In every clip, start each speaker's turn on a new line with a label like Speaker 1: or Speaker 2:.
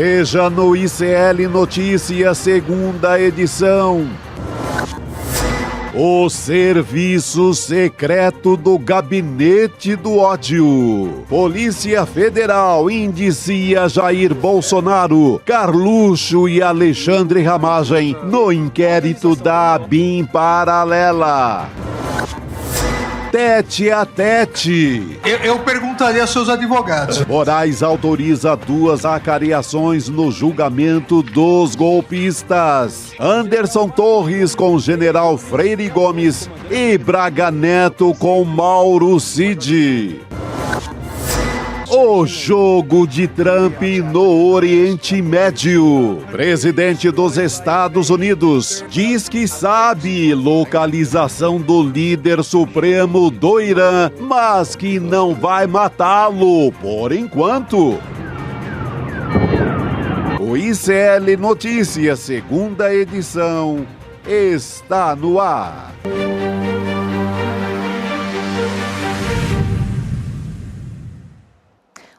Speaker 1: Veja no ICL Notícias, segunda edição. O serviço secreto do Gabinete do Ódio. Polícia Federal indicia Jair Bolsonaro, Carluxo e Alexandre Ramagem no inquérito da ABIN paralela. Tete a tete.
Speaker 2: Eu perguntaria aos seus advogados.
Speaker 1: Moraes autoriza 2 acariações no julgamento dos golpistas. Anderson Torres com General Freire Gomes e Braga Neto com Mauro Cid. O jogo de Trump no Oriente Médio. Presidente dos Estados Unidos diz que sabe localização do líder supremo do Irã, mas que não vai matá-lo por enquanto. O ICL Notícias, segunda edição, está no ar.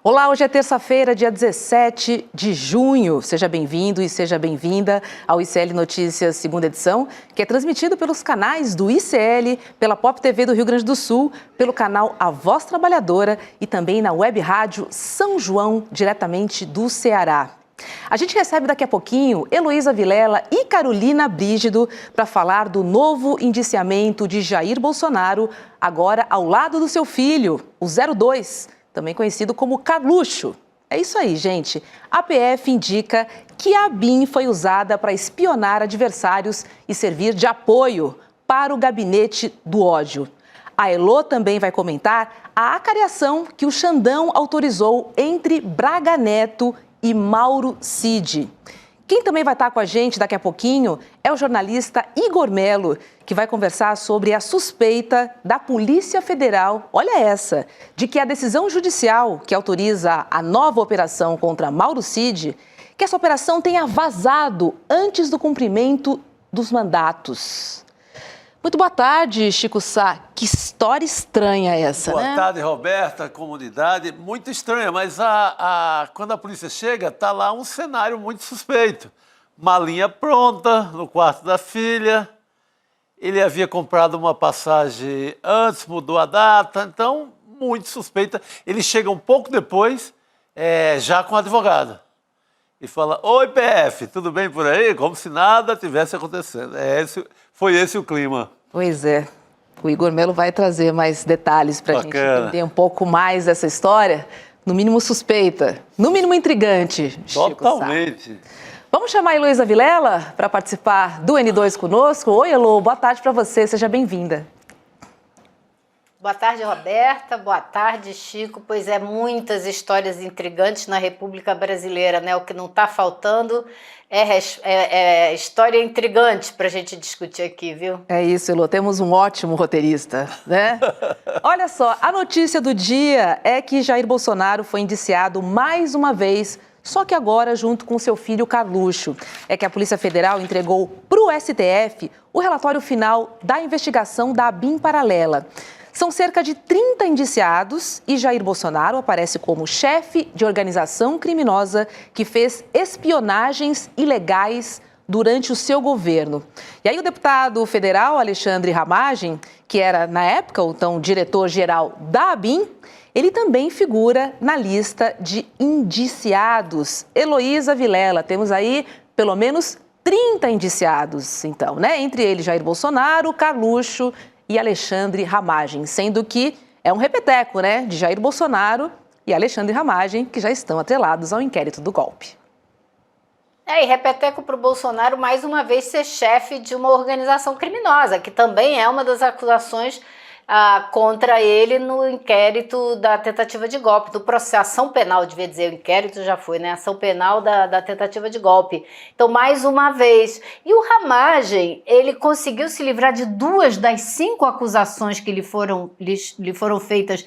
Speaker 3: Olá, hoje é terça-feira, dia 17 de junho. Seja bem-vindo e seja bem-vinda ao ICL Notícias, segunda edição, que é transmitido pelos canais do ICL, pela Pop TV do Rio Grande do Sul, pelo canal A Voz Trabalhadora e também na web rádio São João, diretamente do Ceará. A gente recebe daqui a pouquinho Heloísa Vilela e Carolina Brígido para falar do novo indiciamento de Jair Bolsonaro, agora ao lado do seu filho, o 02, também conhecido como Carluxo. É isso aí, gente. A PF indica que a ABIN foi usada para espionar adversários e servir de apoio para o gabinete do ódio. A Elô também vai comentar a acariação que o Xandão autorizou entre Braga Neto e Mauro Cid. Quem também vai estar com a gente daqui a pouquinho é o jornalista Igor Melo, que vai conversar sobre a suspeita da Polícia Federal, olha essa, de que a decisão judicial que autoriza a nova operação contra Mauro Cid, que essa operação tenha vazado antes do cumprimento dos mandatos. Muito boa tarde, Chico Sá. Que história estranha essa,
Speaker 4: boa
Speaker 3: né?
Speaker 4: Boa tarde, Roberta, comunidade. Muito estranha, mas quando a polícia chega, está lá um cenário muito suspeito. Malinha pronta no quarto da filha. Ele havia comprado uma passagem antes, mudou a data, então, muito suspeita. Ele chega um pouco depois, já com o advogado. E fala, oi, PF, tudo bem por aí? Como se nada tivesse acontecendo. Foi esse o clima.
Speaker 3: Pois é. O Igor Melo vai trazer mais detalhes para a gente entender um pouco mais dessa história. No mínimo suspeita, no mínimo intrigante, Chico
Speaker 4: Totalmente.
Speaker 3: Sá. Vamos chamar a Heloísa Vilela para participar do N2 conosco. Oi, Elô, boa tarde para você, seja bem-vinda.
Speaker 5: Boa tarde, Roberta. Boa tarde, Chico. Pois é, muitas histórias intrigantes na República Brasileira, né? O que não está faltando é história intrigante para a gente discutir aqui, viu?
Speaker 3: É isso, Elô. Temos um ótimo roteirista, né? Olha só, a notícia do dia é que Jair Bolsonaro foi indiciado mais uma vez, só que agora junto com seu filho Carluxo. É que a Polícia Federal entregou para o STF o relatório final da investigação da ABIN paralela. São cerca de 30 indiciados e Jair Bolsonaro aparece como chefe de organização criminosa que fez espionagens ilegais durante o seu governo. E aí o deputado federal Alexandre Ramagem, que era na época o então diretor-geral da ABIN, ele também figura na lista de indiciados. Heloísa Vilela, temos aí pelo menos 30 indiciados, então, né? Entre eles Jair Bolsonaro, Carluxo e Alexandre Ramagem, sendo que é um repeteco, né, de Jair Bolsonaro e Alexandre Ramagem, que já estão atrelados ao inquérito do golpe.
Speaker 5: E repeteco para o Bolsonaro, mais uma vez, ser chefe de uma organização criminosa, que também é uma das acusações contra ele no inquérito da tentativa de golpe, do processo, ação penal, devia dizer, o inquérito já foi, né? Ação penal da tentativa de golpe. Então, mais uma vez. E o Ramagem, ele conseguiu se livrar de 2 das 5 acusações que lhe foram feitas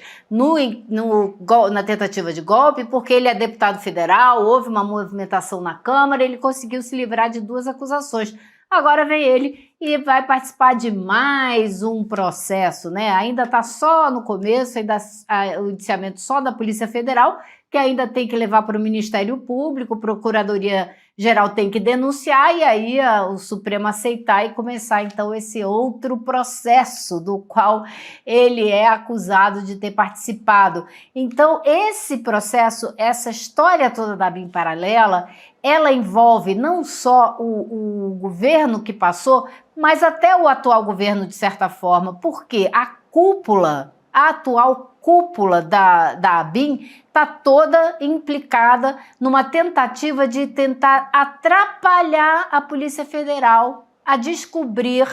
Speaker 5: na tentativa de golpe, porque ele é deputado federal, houve uma movimentação na Câmara, ele conseguiu se livrar de 2 acusações. Agora vem ele e vai participar de mais um processo, né? Ainda está só no começo, ainda o indiciamento só da Polícia Federal, que ainda tem que levar para o Ministério Público, Procuradoria-Geral tem que denunciar, e aí o Supremo aceitar e começar, então, esse outro processo do qual ele é acusado de ter participado. Então, esse processo, essa história toda da ABIN paralela, ela envolve não só o governo que passou, mas até o atual governo, de certa forma, porque a atual cúpula da ABIN está toda implicada numa tentativa de tentar atrapalhar a Polícia Federal a descobrir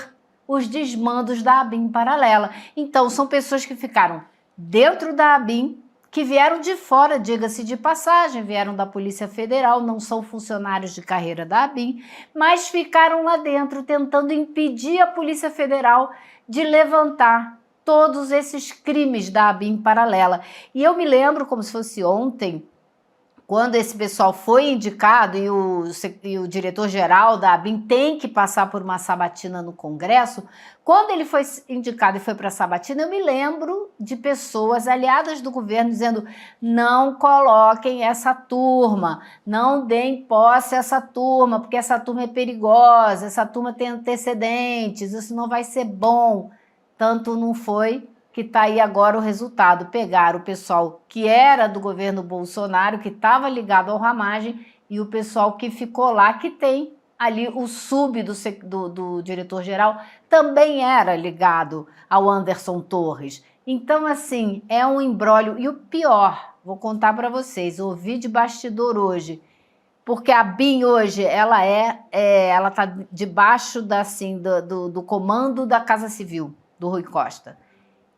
Speaker 5: os desmandos da ABIN paralela. Então, são pessoas que ficaram dentro da ABIN, que vieram de fora, diga-se de passagem, vieram da Polícia Federal, não são funcionários de carreira da ABIN, mas ficaram lá dentro tentando impedir a Polícia Federal de levantar todos esses crimes da ABIN paralela. E eu me lembro, como se fosse ontem, quando esse pessoal foi indicado e o diretor-geral da ABIN tem que passar por uma sabatina no Congresso, quando ele foi indicado e foi para a sabatina, eu me lembro de pessoas aliadas do governo dizendo: não coloquem essa turma, não deem posse a essa turma, porque essa turma é perigosa, essa turma tem antecedentes, isso não vai ser bom. Tanto não foi que está aí agora o resultado. Pegaram o pessoal que era do governo Bolsonaro, que estava ligado ao Ramagem, e o pessoal que ficou lá, que tem ali o sub do diretor-geral, também era ligado ao Anderson Torres. Então, assim, é um imbróglio. E o pior, vou contar para vocês, ouvi de bastidor hoje, porque a ABIN hoje, ela está debaixo do comando da Casa Civil, do Rui Costa.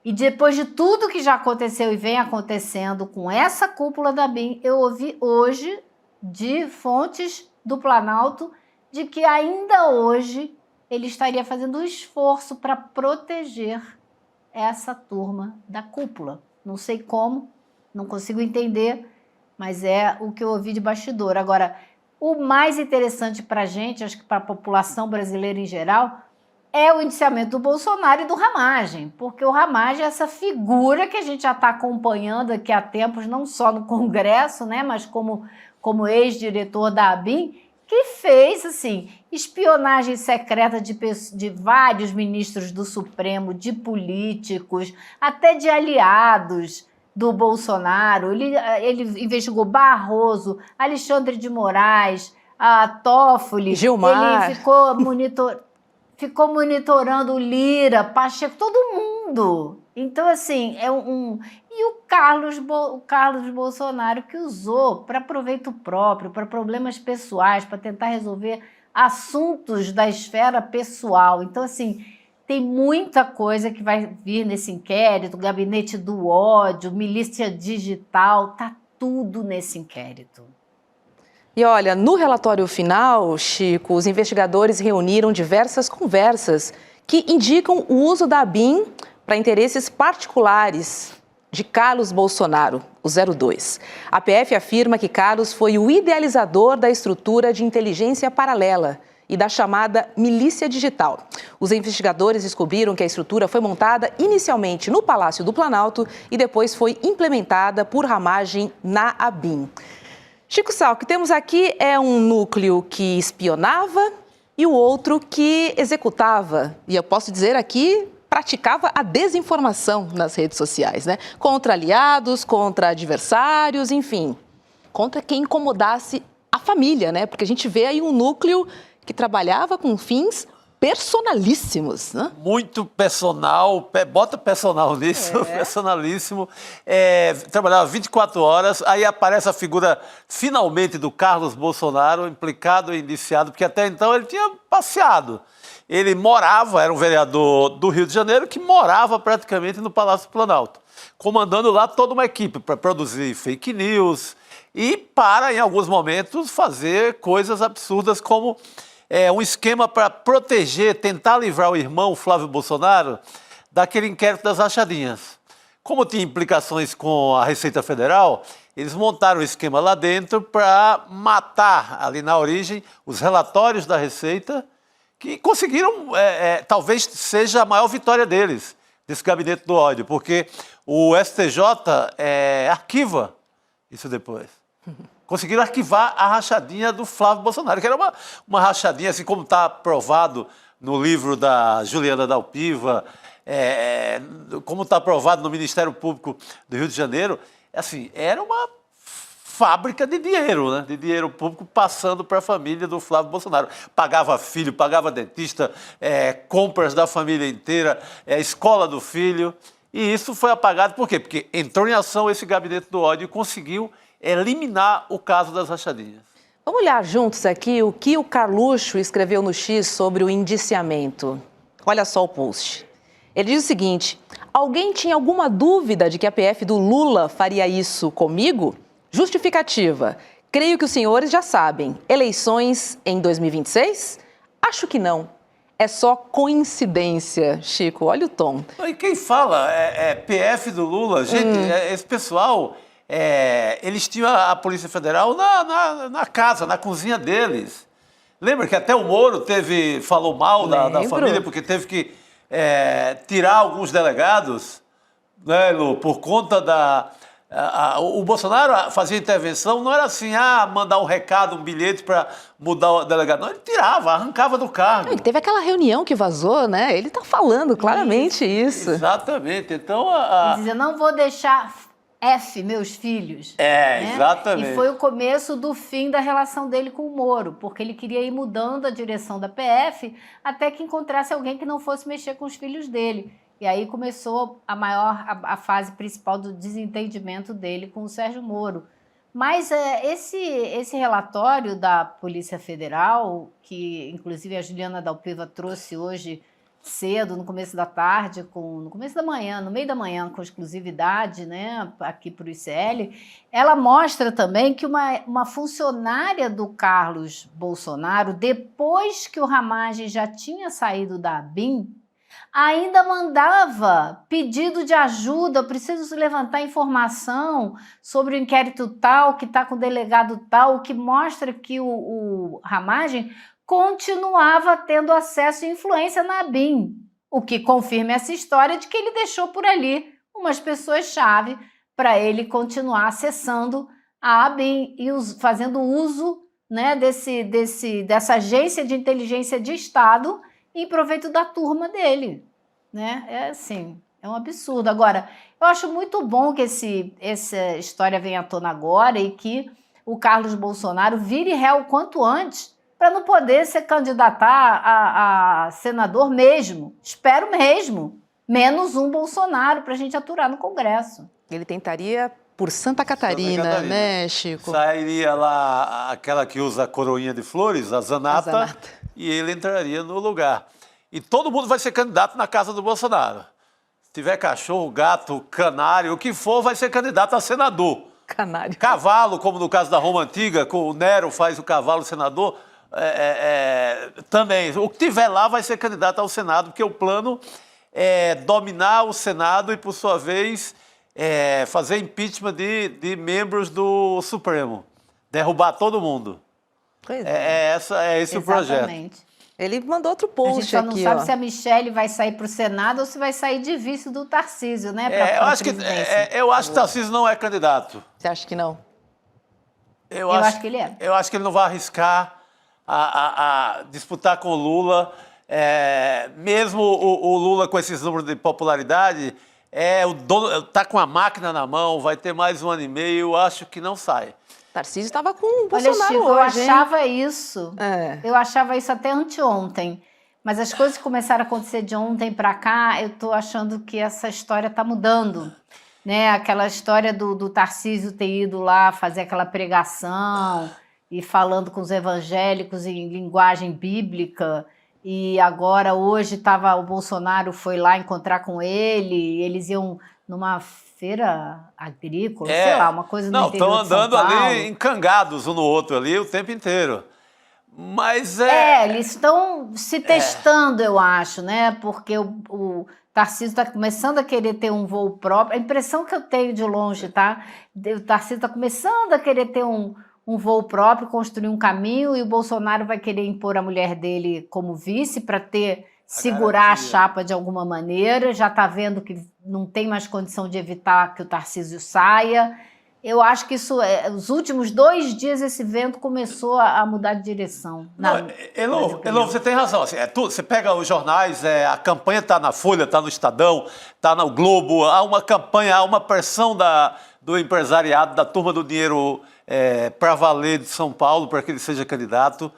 Speaker 5: E depois de tudo que já aconteceu e vem acontecendo com essa cúpula da ABIN, eu ouvi hoje de fontes do Planalto de que ainda hoje ele estaria fazendo um esforço para proteger essa turma da cúpula. Não sei como, não consigo entender, mas é o que eu ouvi de bastidor. Agora, o mais interessante para a gente, acho que para a população brasileira em geral, é o indiciamento do Bolsonaro e do Ramagem, porque o Ramagem é essa figura que a gente já está acompanhando aqui há tempos, não só no Congresso, né, mas como ex-diretor da ABIN, que fez, assim, espionagem secreta de vários ministros do Supremo, de políticos, até de aliados do Bolsonaro. Ele investigou Barroso, Alexandre de Moraes, a Toffoli,
Speaker 3: Gilmar.
Speaker 5: Ele ficou monitorando o Lira, Pacheco, todo mundo. Então, assim, E o Carlos Bolsonaro, que usou para proveito próprio, para problemas pessoais, para tentar resolver assuntos da esfera pessoal. Então, assim, tem muita coisa que vai vir nesse inquérito, gabinete do ódio, milícia digital, tá tudo nesse inquérito.
Speaker 3: E olha, no relatório final, Chico, os investigadores reuniram diversas conversas que indicam o uso da ABIN para interesses particulares de Carlos Bolsonaro, o 02. A PF afirma que Carlos foi o idealizador da estrutura de inteligência paralela e da chamada milícia digital. Os investigadores descobriram que a estrutura foi montada inicialmente no Palácio do Planalto e depois foi implementada por Ramagem na ABIN. Chico Sá, o que temos aqui é um núcleo que espionava e o outro que executava. E eu posso dizer aqui, praticava a desinformação nas redes sociais, né? Contra aliados, contra adversários, enfim, contra quem incomodasse a família, né? Porque a gente vê aí um núcleo que trabalhava com fins personalíssimos, né?
Speaker 4: Muito personal, bota personal nisso, personalíssimo. Trabalhava 24 horas, aí aparece a figura, finalmente, do Carlos Bolsonaro, implicado e indiciado, porque até então ele tinha passeado. Ele morava, era um vereador do Rio de Janeiro, que morava praticamente no Palácio do Planalto, comandando lá toda uma equipe para produzir fake news e para, em alguns momentos, fazer coisas absurdas como um esquema para proteger, tentar livrar o irmão Flávio Bolsonaro daquele inquérito das rachadinhas. Como tinha implicações com a Receita Federal, eles montaram um esquema lá dentro para matar, ali na origem, os relatórios da Receita, que conseguiram, talvez seja a maior vitória deles, desse gabinete do ódio, porque o STJ arquiva isso depois. Conseguiram arquivar a rachadinha do Flávio Bolsonaro, que era uma rachadinha, assim como está provado no livro da Juliana Dalpiva, como está provado no Ministério Público do Rio de Janeiro, assim, era uma fábrica de dinheiro, né? De dinheiro público passando para a família do Flávio Bolsonaro. Pagava filho, pagava dentista, compras da família inteira, escola do filho. E isso foi apagado por quê? Porque entrou em ação esse gabinete do ódio e conseguiu eliminar o caso das rachadinhas.
Speaker 3: Vamos olhar juntos aqui o que o Carluxo escreveu no X sobre o indiciamento. Olha só o post. Ele diz o seguinte: alguém tinha alguma dúvida de que a PF do Lula faria isso comigo? Justificativa. Creio que os senhores já sabem. Eleições em 2026? Acho que não. É só coincidência, Chico. Olha o tom.
Speaker 4: E quem fala PF do Lula, gente, esse pessoal, eles tinham a Polícia Federal na casa, na cozinha deles. Lembra que até o Moro falou mal da família porque teve que tirar alguns delegados, né, Lu, por conta o Bolsonaro fazia intervenção, não era assim, mandar um recado, um bilhete para mudar o delegado. Não, ele tirava, arrancava do cargo.
Speaker 3: Teve aquela reunião que vazou, né? Ele está falando claramente isso.
Speaker 4: Exatamente. Então,
Speaker 5: Ele dizia, não vou deixar meus filhos. Né?
Speaker 4: Exatamente.
Speaker 5: E foi o começo do fim da relação dele com o Moro, porque ele queria ir mudando a direção da PF até que encontrasse alguém que não fosse mexer com os filhos dele. E aí começou a fase principal do desentendimento dele com o Sérgio Moro. Mas esse relatório da Polícia Federal, que inclusive a Juliana Dalpiva trouxe hoje cedo, no começo da tarde, no começo da manhã, no meio da manhã, com exclusividade, né, aqui para o ICL, ela mostra também que uma funcionária do Carlos Bolsonaro, depois que o Ramagem já tinha saído da ABIN, ainda mandava pedido de ajuda, preciso levantar informação sobre o inquérito tal, que está com o delegado tal, o que mostra que o Ramagem continuava tendo acesso e influência na ABIN, o que confirma essa história de que ele deixou por ali umas pessoas-chave para ele continuar acessando a ABIN e fazendo uso, né, dessa agência de inteligência de Estado em proveito da turma dele, né? É um absurdo. Agora, eu acho muito bom que essa história venha à tona agora e que o Carlos Bolsonaro vire réu o quanto antes para não poder se candidatar a senador mesmo. Espero mesmo. Menos um Bolsonaro para a gente aturar no Congresso.
Speaker 3: Ele tentaria por Santa Catarina, né, Chico?
Speaker 4: Sairia lá aquela que usa a coroinha de flores, a Zanata. E ele entraria no lugar. E todo mundo vai ser candidato na casa do Bolsonaro. Se tiver cachorro, gato, canário, o que for, vai ser candidato a senador.
Speaker 3: Canário.
Speaker 4: Cavalo, como no caso da Roma Antiga, o Nero faz o cavalo senador, também. O que tiver lá vai ser candidato ao Senado, porque o plano é dominar o Senado e, por sua vez, fazer impeachment de membros do Supremo. Derrubar todo mundo.
Speaker 3: Pois é.
Speaker 4: Esse o projeto.
Speaker 3: Ele mandou outro post aqui.
Speaker 5: A gente só não sabe se a Michelle vai sair para o Senado ou se vai sair de vice do Tarcísio, né?
Speaker 4: Eu acho que Tarcísio não é candidato.
Speaker 3: Você acha que não?
Speaker 5: Eu acho que ele é.
Speaker 4: Eu acho que ele não vai arriscar a disputar com o Lula. Mesmo o Lula com esses números de popularidade, o dono está com a máquina na mão, vai ter mais 1 ano e meio, eu acho que não sai.
Speaker 3: Tarcísio estava com o Bolsonaro.
Speaker 5: Olha, Chico,
Speaker 3: hoje,
Speaker 5: eu achava isso.
Speaker 3: Eu
Speaker 5: achava isso até anteontem. Mas as coisas que começaram a acontecer de ontem para cá, eu estou achando que essa história está mudando. Né? Aquela história do Tarcísio ter ido lá fazer aquela pregação e falando com os evangélicos em linguagem bíblica. E agora, hoje, o Bolsonaro foi lá encontrar com ele, eles iam numa feira agrícola, sei lá, uma coisa no interior de São Paulo.
Speaker 4: Estão andando ali encangados um no outro ali o tempo inteiro. Mas
Speaker 5: eles estão se testando, eu acho, né? Porque o Tarcísio está começando a querer ter um voo próprio. A impressão que eu tenho de longe, tá? O Tarcísio está começando a querer ter um voo próprio, construir um caminho, e o Bolsonaro vai querer impor a mulher dele como vice para segurar a chapa de alguma maneira. Já está vendo que não tem mais condição de evitar que o Tarcísio saia. Eu acho que isso, os últimos 2 dias, esse vento começou a mudar de direção.
Speaker 4: Elô, você tem razão. Assim, você pega os jornais, a campanha está na Folha, está no Estadão, está no Globo, há uma campanha, há uma pressão do empresariado, da turma do dinheiro para valer de São Paulo, para que ele seja candidato.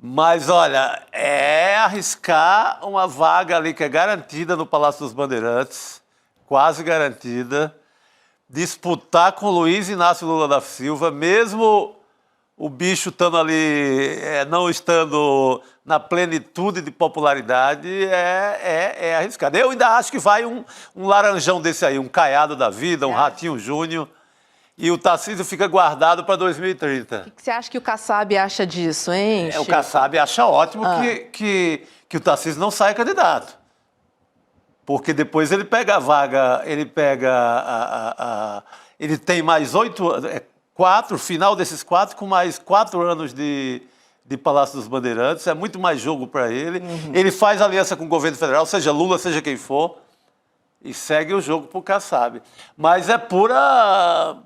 Speaker 4: Mas, olha, é arriscar uma vaga ali que é garantida no Palácio dos Bandeirantes, quase garantida, disputar com Luiz Inácio Lula da Silva, mesmo o bicho estando ali, não estando na plenitude de popularidade, é arriscado. Eu ainda acho que vai um laranjão desse aí, um Caiado da vida, um Ratinho Júnior, e o Tarcísio fica guardado para 2030.
Speaker 3: O que você acha que o Kassab acha disso, hein, Chico?
Speaker 4: O Kassab acha ótimo que o Tarcísio não saia candidato. Porque depois ele pega a vaga, ele tem mais 4, final desses 4, com mais 4 anos de Palácio dos Bandeirantes, é muito mais jogo para ele. Ele faz aliança com o governo federal, seja Lula, seja quem for, e segue o jogo para o Kassab. Mas é pura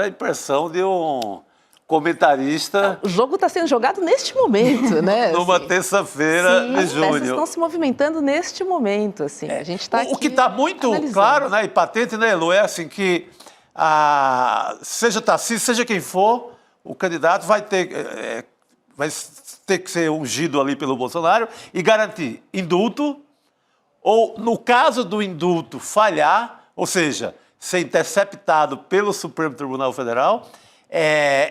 Speaker 4: impressão de um comentarista.
Speaker 3: O jogo está sendo jogado neste momento, né?
Speaker 4: Numa terça-feira de junho.
Speaker 3: As peças estão se movimentando neste momento, assim. A gente está
Speaker 4: O que está muito claro, né, e patente, né, Elô, é assim que seja Tarcísio, seja quem for, o candidato vai ter que ser ungido ali pelo Bolsonaro e garantir indulto, ou, no caso do indulto falhar, ou seja, ser interceptado pelo Supremo Tribunal Federal,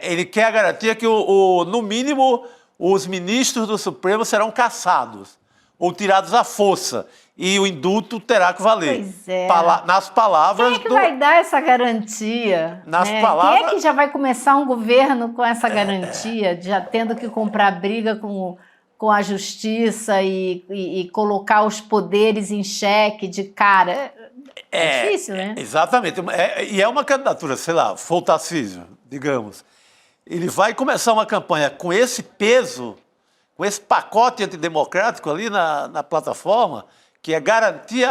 Speaker 4: ele quer a garantia que, no mínimo, os ministros do Supremo serão cassados ou tirados à força. E o indulto terá que valer.
Speaker 5: Pois é.
Speaker 4: Nas palavras...
Speaker 5: Quem é que vai dar essa garantia?
Speaker 4: Palavras...
Speaker 5: Quem é que já vai começar um governo com essa garantia, já tendo que comprar briga com a justiça e colocar os poderes em xeque de cara? É difícil, né?
Speaker 4: Exatamente. E é uma candidatura, sei lá, for o Tarcísio, digamos. Ele vai começar uma campanha com esse peso, com esse pacote antidemocrático ali na plataforma, que é garantir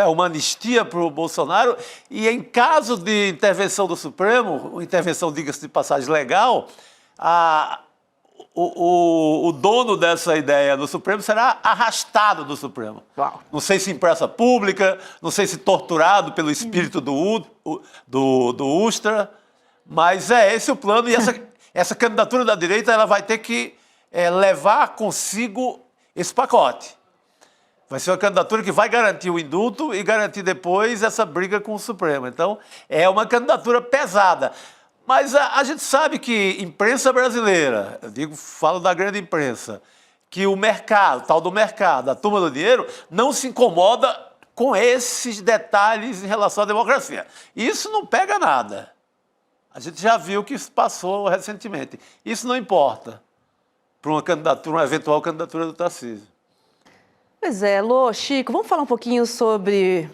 Speaker 4: uma anistia para o Bolsonaro, e em caso de intervenção do Supremo, intervenção, diga-se de passagem, legal, o dono dessa ideia do Supremo será arrastado do Supremo.
Speaker 3: Uau.
Speaker 4: Não sei se em praça pública, não sei se torturado pelo espírito do Ustra, mas é esse o plano, e essa candidatura da direita ela vai ter que levar consigo esse pacote. Vai ser uma candidatura que vai garantir o indulto e garantir depois essa briga com o Supremo. Então, é uma candidatura pesada. Mas a gente sabe que imprensa brasileira, falo da grande imprensa, que o mercado, tal do mercado, a turma do dinheiro, não se incomoda com esses detalhes em relação à democracia. Isso não pega nada. A gente já viu que isso passou recentemente. Isso não importa para uma eventual candidatura do Tarcísio.
Speaker 3: Pois é, Lô, Chico, vamos falar um pouquinho sobre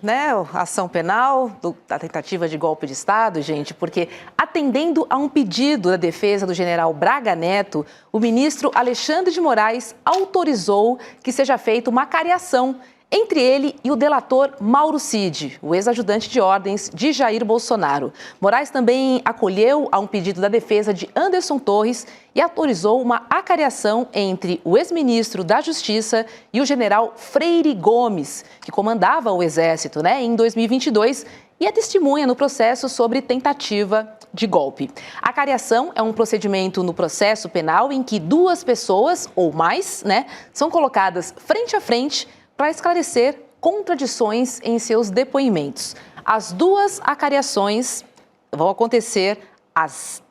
Speaker 3: a ação penal, da tentativa de golpe de Estado, gente, porque atendendo a um pedido da defesa do general Braga Neto, o ministro Alexandre de Moraes autorizou que seja feita uma cariação entre ele e o delator Mauro Cid, o ex-ajudante de ordens de Jair Bolsonaro. Moraes também acolheu a um pedido da defesa de Anderson Torres e autorizou uma acariação entre o ex-ministro da Justiça e o general Freire Gomes, que comandava o Exército em 2022 e é testemunha no processo sobre tentativa de golpe. A cariação é um procedimento no processo penal em que 2 pessoas ou mais são colocadas frente a frente para esclarecer contradições em seus depoimentos. As 2 acariações vão acontecer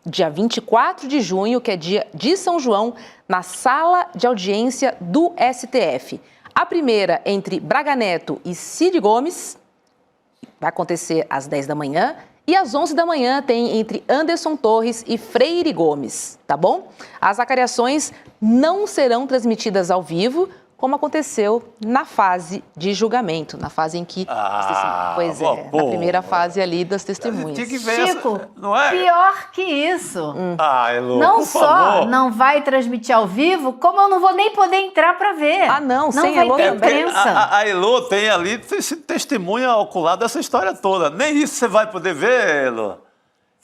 Speaker 3: dia 24 de junho, que é dia de São João, na sala de audiência do STF. A primeira entre Braga Neto e Cid Gomes vai acontecer às 10 da manhã e às 11 da manhã tem entre Anderson Torres e Freire Gomes, tá bom? As acariações não serão transmitidas ao vivo, como aconteceu na fase de julgamento, na fase em que... na primeira fase ali das testemunhas.
Speaker 4: Tinha que ver
Speaker 5: Chico,
Speaker 4: não é?
Speaker 5: Pior que isso.
Speaker 4: Elô,
Speaker 5: não só não vai transmitir ao vivo, como eu não vou nem poder entrar para ver.
Speaker 3: Não, sem
Speaker 5: vai
Speaker 3: Elô
Speaker 5: ter
Speaker 3: também.
Speaker 5: imprensa.
Speaker 4: A Elô tem ali esse testemunha ocular dessa história toda. Nem isso você vai poder ver, Elô.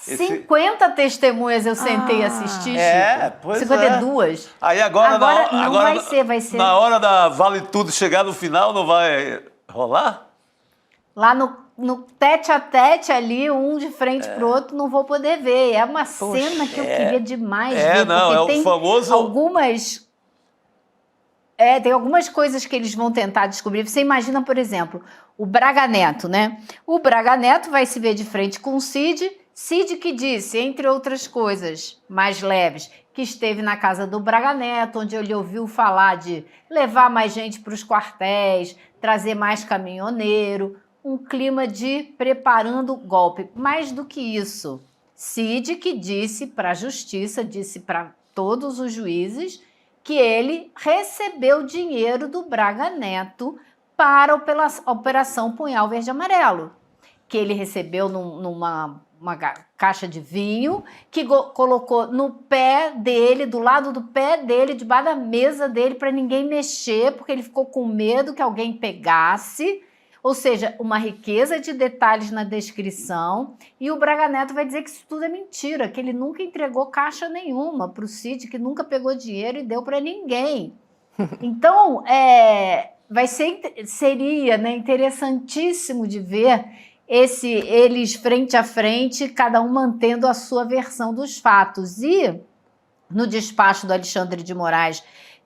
Speaker 5: 50 testemunhas eu sentei a assistir, Chico.
Speaker 4: Pois
Speaker 5: 52.
Speaker 4: Aí agora
Speaker 5: não vai ser, vai ser.
Speaker 4: Na hora da Vale Tudo chegar no final, não vai rolar?
Speaker 5: Lá no tete a tete ali, um de frente pro outro, não vou poder ver. É uma cena que eu queria demais ver.
Speaker 4: Não,
Speaker 5: porque
Speaker 4: é o famoso...
Speaker 5: Tem algumas coisas que eles vão tentar descobrir. Você imagina, por exemplo, o Braga Neto, né? O Braga Neto vai se ver de frente com o Cid que disse, entre outras coisas mais leves, que esteve na casa do Braga Neto, onde ele ouviu falar de levar mais gente para os quartéis, trazer mais caminhoneiro, um clima de preparando o golpe. Mais do que isso, Cid que disse para a justiça, disse para todos os juízes, que ele recebeu dinheiro do Braga Neto para a Operação Punhal Verde e Amarelo, que ele recebeu numa caixa de vinho, que colocou no pé dele, do lado do pé dele, debaixo da mesa dele, para ninguém mexer, porque ele ficou com medo que alguém pegasse. Ou seja, uma riqueza de detalhes na descrição, e o Braga Neto vai dizer que isso tudo é mentira, que ele nunca entregou caixa nenhuma para o Cid, que nunca pegou dinheiro e deu para ninguém. Então, seria, né, interessantíssimo de ver eles frente a frente, cada um mantendo a sua versão dos fatos. E no despacho do Alexandre de Moraes,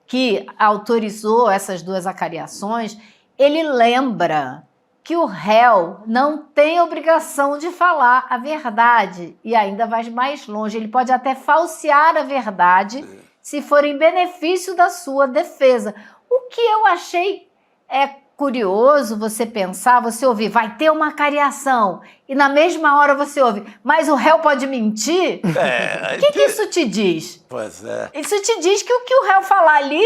Speaker 5: que autorizou essas duas acariações, ele lembra que o réu não tem obrigação de falar a verdade, e ainda vai mais longe, ele pode até falsear a verdade se for em benefício da sua defesa. O que eu achei curioso você pensar, você ouvir, vai ter uma acariação, e na mesma hora você ouve, mas o réu pode mentir? O que isso te diz?
Speaker 4: Pois é.
Speaker 5: Isso te diz que o que o réu falar ali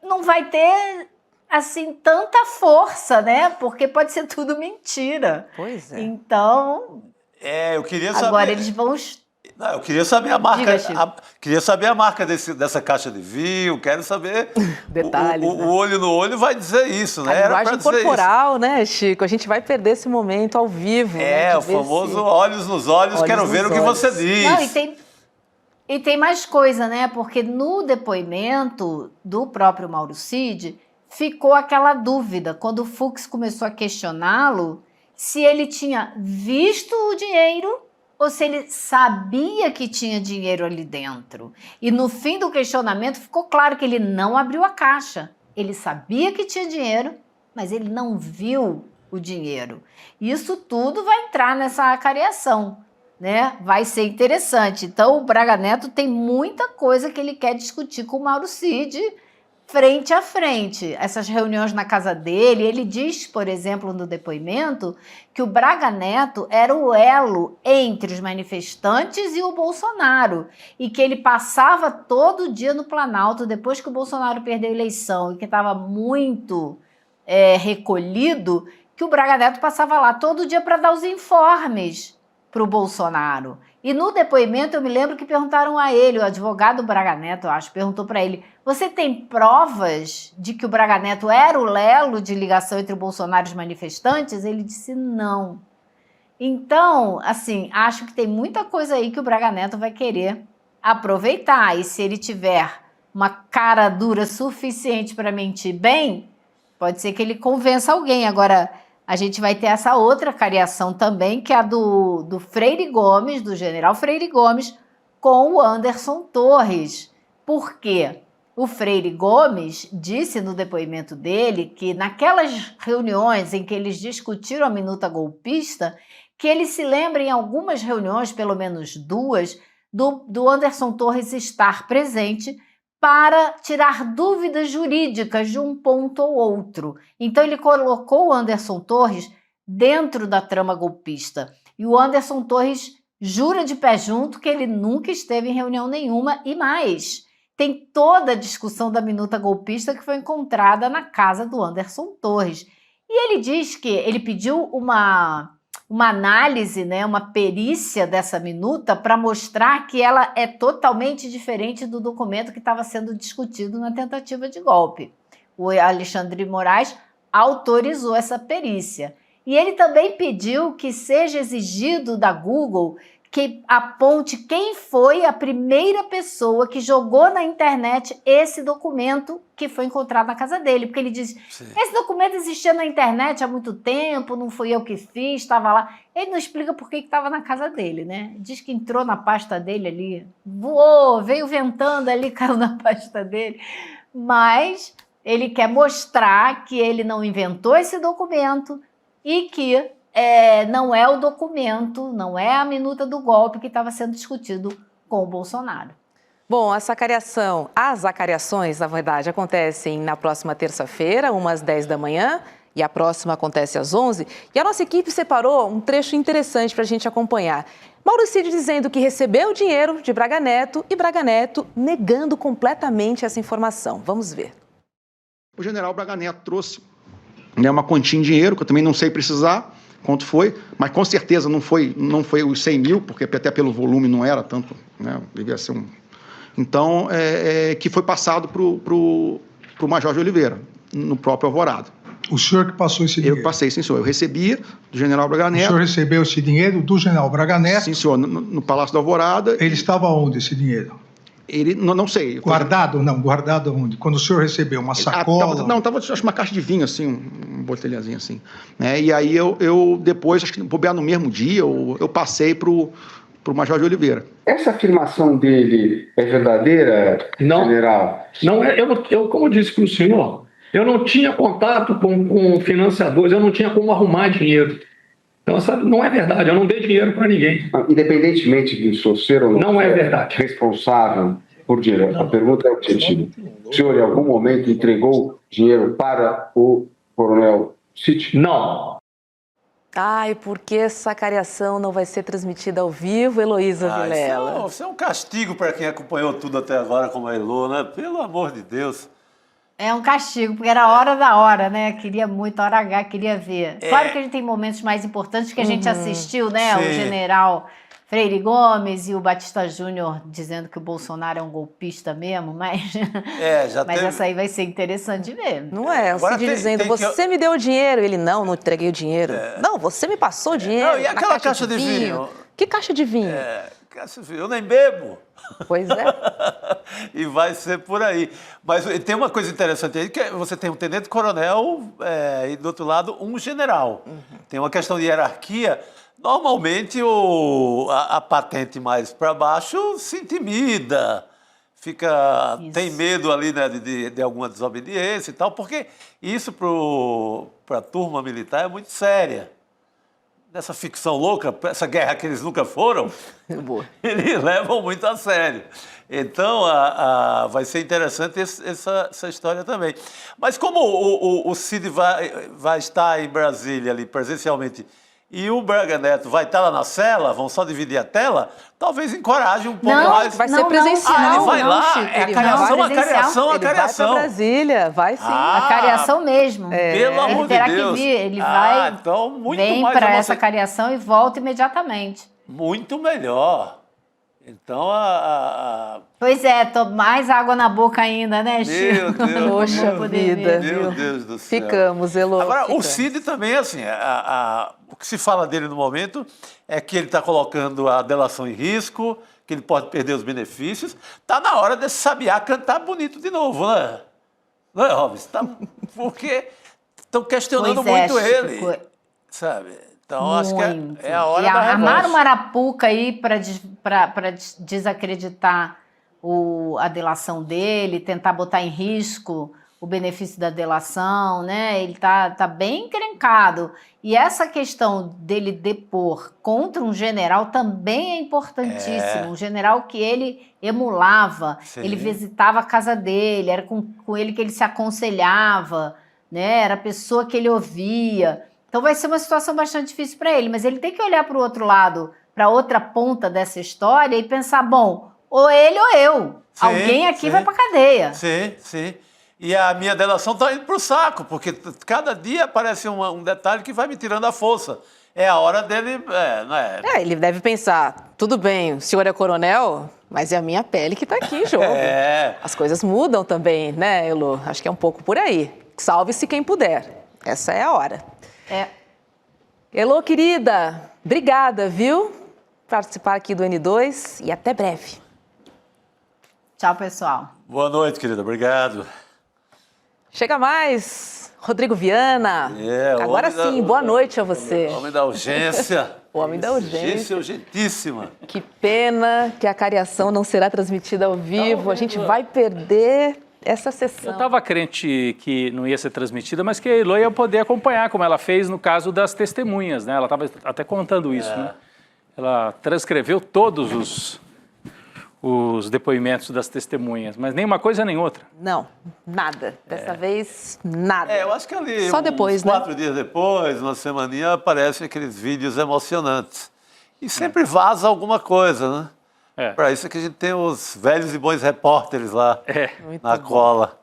Speaker 5: não vai ter, assim, tanta força, né? Porque pode ser tudo mentira.
Speaker 3: Pois é.
Speaker 5: Então,
Speaker 4: eu queria saber...
Speaker 5: Agora eles vão...
Speaker 4: Não, eu queria saber a marca.
Speaker 5: Diga,
Speaker 4: Queria saber a marca dessa caixa de vinho, quero saber.
Speaker 3: Detalhes.
Speaker 4: O olho no olho vai dizer isso, né?
Speaker 3: A linguagem corporal, né, Chico? A gente vai perder esse momento ao vivo. Né,
Speaker 4: o famoso olhos nos olhos, quero ver o que você diz.
Speaker 5: Não, e tem mais coisa, né? Porque no depoimento do próprio Mauro Cid, ficou aquela dúvida, quando o Fux começou a questioná-lo, se ele tinha visto o dinheiro ou se ele sabia que tinha dinheiro ali dentro. E no fim do questionamento ficou claro que ele não abriu a caixa. Ele sabia que tinha dinheiro, mas ele não viu o dinheiro. Isso tudo vai entrar nessa acariação, né? Vai ser interessante. Então o Braga Neto tem muita coisa que ele quer discutir com o Mauro Cid, frente a frente, essas reuniões na casa dele. Ele diz, por exemplo, no depoimento, que o Braga Neto era o elo entre os manifestantes e o Bolsonaro, e que ele passava todo dia no Planalto, depois que o Bolsonaro perdeu a eleição e que estava muito recolhido, que o Braga Neto passava lá todo dia para dar os informes para o Bolsonaro. E no depoimento eu me lembro que perguntaram a ele, o advogado Braga Neto, eu acho, perguntou para ele, você tem provas de que o Braga Neto era o lelo de ligação entre o Bolsonaro e os manifestantes? Ele disse não. Então, assim, acho que tem muita coisa aí que o Braga Neto vai querer aproveitar. E se ele tiver uma cara dura suficiente para mentir bem, pode ser que ele convença alguém. Agora, a gente vai ter essa outra cariação também, que é a do Freire Gomes, do general Freire Gomes, com o Anderson Torres. Por quê? O Freire Gomes disse no depoimento dele que naquelas reuniões em que eles discutiram a minuta golpista, que ele se lembra em algumas reuniões, pelo menos duas, do Anderson Torres estar presente para tirar dúvidas jurídicas de um ponto ou outro. Então ele colocou o Anderson Torres dentro da trama golpista. E o Anderson Torres jura de pé junto que ele nunca esteve em reunião nenhuma e mais. Tem toda a discussão da minuta golpista que foi encontrada na casa do Anderson Torres. E ele diz que ele pediu uma análise, né, uma perícia dessa minuta para mostrar que ela é totalmente diferente do documento que estava sendo discutido na tentativa de golpe. O Alexandre de Moraes autorizou essa perícia. E ele também pediu que seja exigido da Google que aponte quem foi a primeira pessoa que jogou na internet esse documento que foi encontrado na casa dele. Porque ele diz, esse documento existia na internet há muito tempo, não fui eu que fiz, estava lá. Ele não explica por que estava na casa dele, né? Diz que entrou na pasta dele ali, voou, veio ventando ali, caiu na pasta dele. Mas ele quer mostrar que ele não inventou esse documento e que não é o documento, não é a minuta do golpe que estava sendo discutido com o Bolsonaro.
Speaker 3: Bom, as acariações, na verdade, acontecem na próxima terça-feira, umas 10 da manhã, e a próxima acontece às 11. E a nossa equipe separou um trecho interessante para a gente acompanhar. Mauro Cid dizendo que recebeu dinheiro de Braga Neto e Braga Neto negando completamente essa informação. Vamos ver.
Speaker 6: O general Braga Neto trouxe uma quantia em dinheiro, que eu também não sei precisar quanto foi, mas com certeza não foi os 100 mil, porque até pelo volume não era tanto, né? Devia ser Então, que foi passado para o Major de Oliveira, no próprio Alvorada.
Speaker 2: O senhor que passou esse dinheiro?
Speaker 6: Eu passei, sim, senhor. Eu recebia do general Braga Neto.
Speaker 2: O senhor recebeu esse dinheiro do general Braga Neto?
Speaker 6: Sim, senhor, no Palácio da Alvorada.
Speaker 2: Ele estava onde, esse dinheiro?
Speaker 6: Ele, não sei.
Speaker 2: Guardado? Não, guardado onde? Quando o senhor recebeu uma sacola?
Speaker 6: Estava acho uma caixa de vinho, assim, um botelhazinho assim. Né? E aí eu depois, acho que bobear no mesmo dia, eu passei para o Major de Oliveira.
Speaker 7: Essa afirmação dele é verdadeira, general?
Speaker 8: Não é. Eu, como eu disse para o senhor, eu não tinha contato com financiadores, eu não tinha como arrumar dinheiro. Então, sabe, não é verdade, eu não dei dinheiro para ninguém.
Speaker 7: Independentemente de o senhor ser ou
Speaker 8: não é verdade
Speaker 7: responsável por dinheiro, a pergunta é objetiva. O senhor, em algum momento, entregou dinheiro para o coronel Cid?
Speaker 8: Não.
Speaker 3: Ai, por que essa cariação não vai ser transmitida ao vivo, Heloísa Vilela?
Speaker 4: Isso é um castigo para quem acompanhou tudo até agora, como a Elô, né? Pelo amor de Deus.
Speaker 5: É um castigo, porque era a hora da hora, né? Queria muito, a hora H, queria ver. Claro que a gente tem momentos mais importantes que a gente assistiu, né?
Speaker 4: Sim.
Speaker 5: O general Freire Gomes e o Batista Júnior dizendo que o Bolsonaro é um golpista mesmo, mas, mas essa aí vai ser interessante ver.
Speaker 3: Não é? O Cid dizendo, você me deu o dinheiro. Ele, não entreguei o dinheiro. Não, você me passou o dinheiro.
Speaker 4: Não, e aquela caixa de vinho?
Speaker 3: Que caixa de vinho?
Speaker 4: Caixa de vinho, eu nem bebo.
Speaker 3: Pois é.
Speaker 4: E vai ser por aí. Mas tem uma coisa interessante aí, que você tem um tenente-coronel e do outro lado um general. Tem uma questão de hierarquia. Normalmente a patente mais para baixo se intimida, tem medo ali, né, de alguma desobediência e tal, porque isso para a turma militar é muito séria. Nessa ficção louca, essa guerra que eles nunca foram, eles levam muito a sério. Então, vai ser interessante essa história também. Mas como o Cid vai estar em Brasília ali presencialmente e o Braga Neto vai estar lá na cela, vão só dividir a tela, talvez encoraje um pouco mais.
Speaker 3: Vai ser presencial.
Speaker 4: Ele vai lá, acariação.
Speaker 3: Ele vai para Brasília, vai sim.
Speaker 5: Acariação mesmo.
Speaker 4: Pelo amor de Deus.
Speaker 5: Terá que vir, ele vai,
Speaker 4: então, muito
Speaker 5: vem
Speaker 4: mais
Speaker 5: para essa acariação e volta imediatamente.
Speaker 4: Muito melhor. Então,
Speaker 5: Pois é, mais água na boca ainda, né, Chico?
Speaker 4: Meu Deus,
Speaker 3: poxa vida.
Speaker 4: Meu Deus do céu.
Speaker 3: Ficamos, Elô.
Speaker 4: Agora, o Cid também, assim, o que se fala dele no momento é que ele está colocando a delação em risco, que ele pode perder os benefícios. Está na hora desse sabiá cantar bonito de novo, né? Não é, Robson? Porque estão questionando muito ele, sabe? Então, acho que é a hora da revanche.
Speaker 5: Armaram uma arapuca aí para desacreditar a delação dele, tentar botar em risco o benefício da delação, né? Ele tá bem encrencado. E essa questão dele depor contra um general também é importantíssimo. Um general que ele emulava, ele visitava a casa dele, era com ele que ele se aconselhava, né? Era a pessoa que ele ouvia. Então vai ser uma situação bastante difícil para ele, mas ele tem que olhar para o outro lado, para outra ponta dessa história e pensar, bom, ou ele ou eu. Alguém aqui vai para cadeia.
Speaker 4: Sim. E a minha delação está indo para o saco, porque cada dia aparece um detalhe que vai me tirando a força. É a hora dele, não é?
Speaker 3: Ele deve pensar, tudo bem, o senhor é coronel, mas é a minha pele que está aqui em jogo. As coisas mudam também, né, Elô? Acho que é um pouco por aí. Salve-se quem puder. Essa é a hora. Elô, querida, obrigada, viu? participar aqui do N2 e até breve.
Speaker 5: Tchau, pessoal.
Speaker 4: Boa noite, querida. Obrigado.
Speaker 3: Chega mais, Rodrigo Viana. Agora sim, boa noite a você.
Speaker 4: Homem da urgência.
Speaker 3: O homem da urgência.
Speaker 4: Urgentíssima.
Speaker 3: Que pena que a cariação não será transmitida ao vivo. A gente vai perder essa sessão.
Speaker 9: Eu estava crente que não ia ser transmitida, mas que a Elo ia poder acompanhar, como ela fez no caso das testemunhas, né? Ela estava até contando isso, né? Ela transcreveu todos os depoimentos das testemunhas, mas nem uma coisa nem outra.
Speaker 3: Não, nada. Dessa vez, nada.
Speaker 4: Eu acho que ali,
Speaker 3: só depois, né?
Speaker 4: 4 dias depois, uma semaninha, aparecem aqueles vídeos emocionantes. E sempre vaza alguma coisa, né? Para isso é que a gente tem os velhos e bons repórteres lá na cola.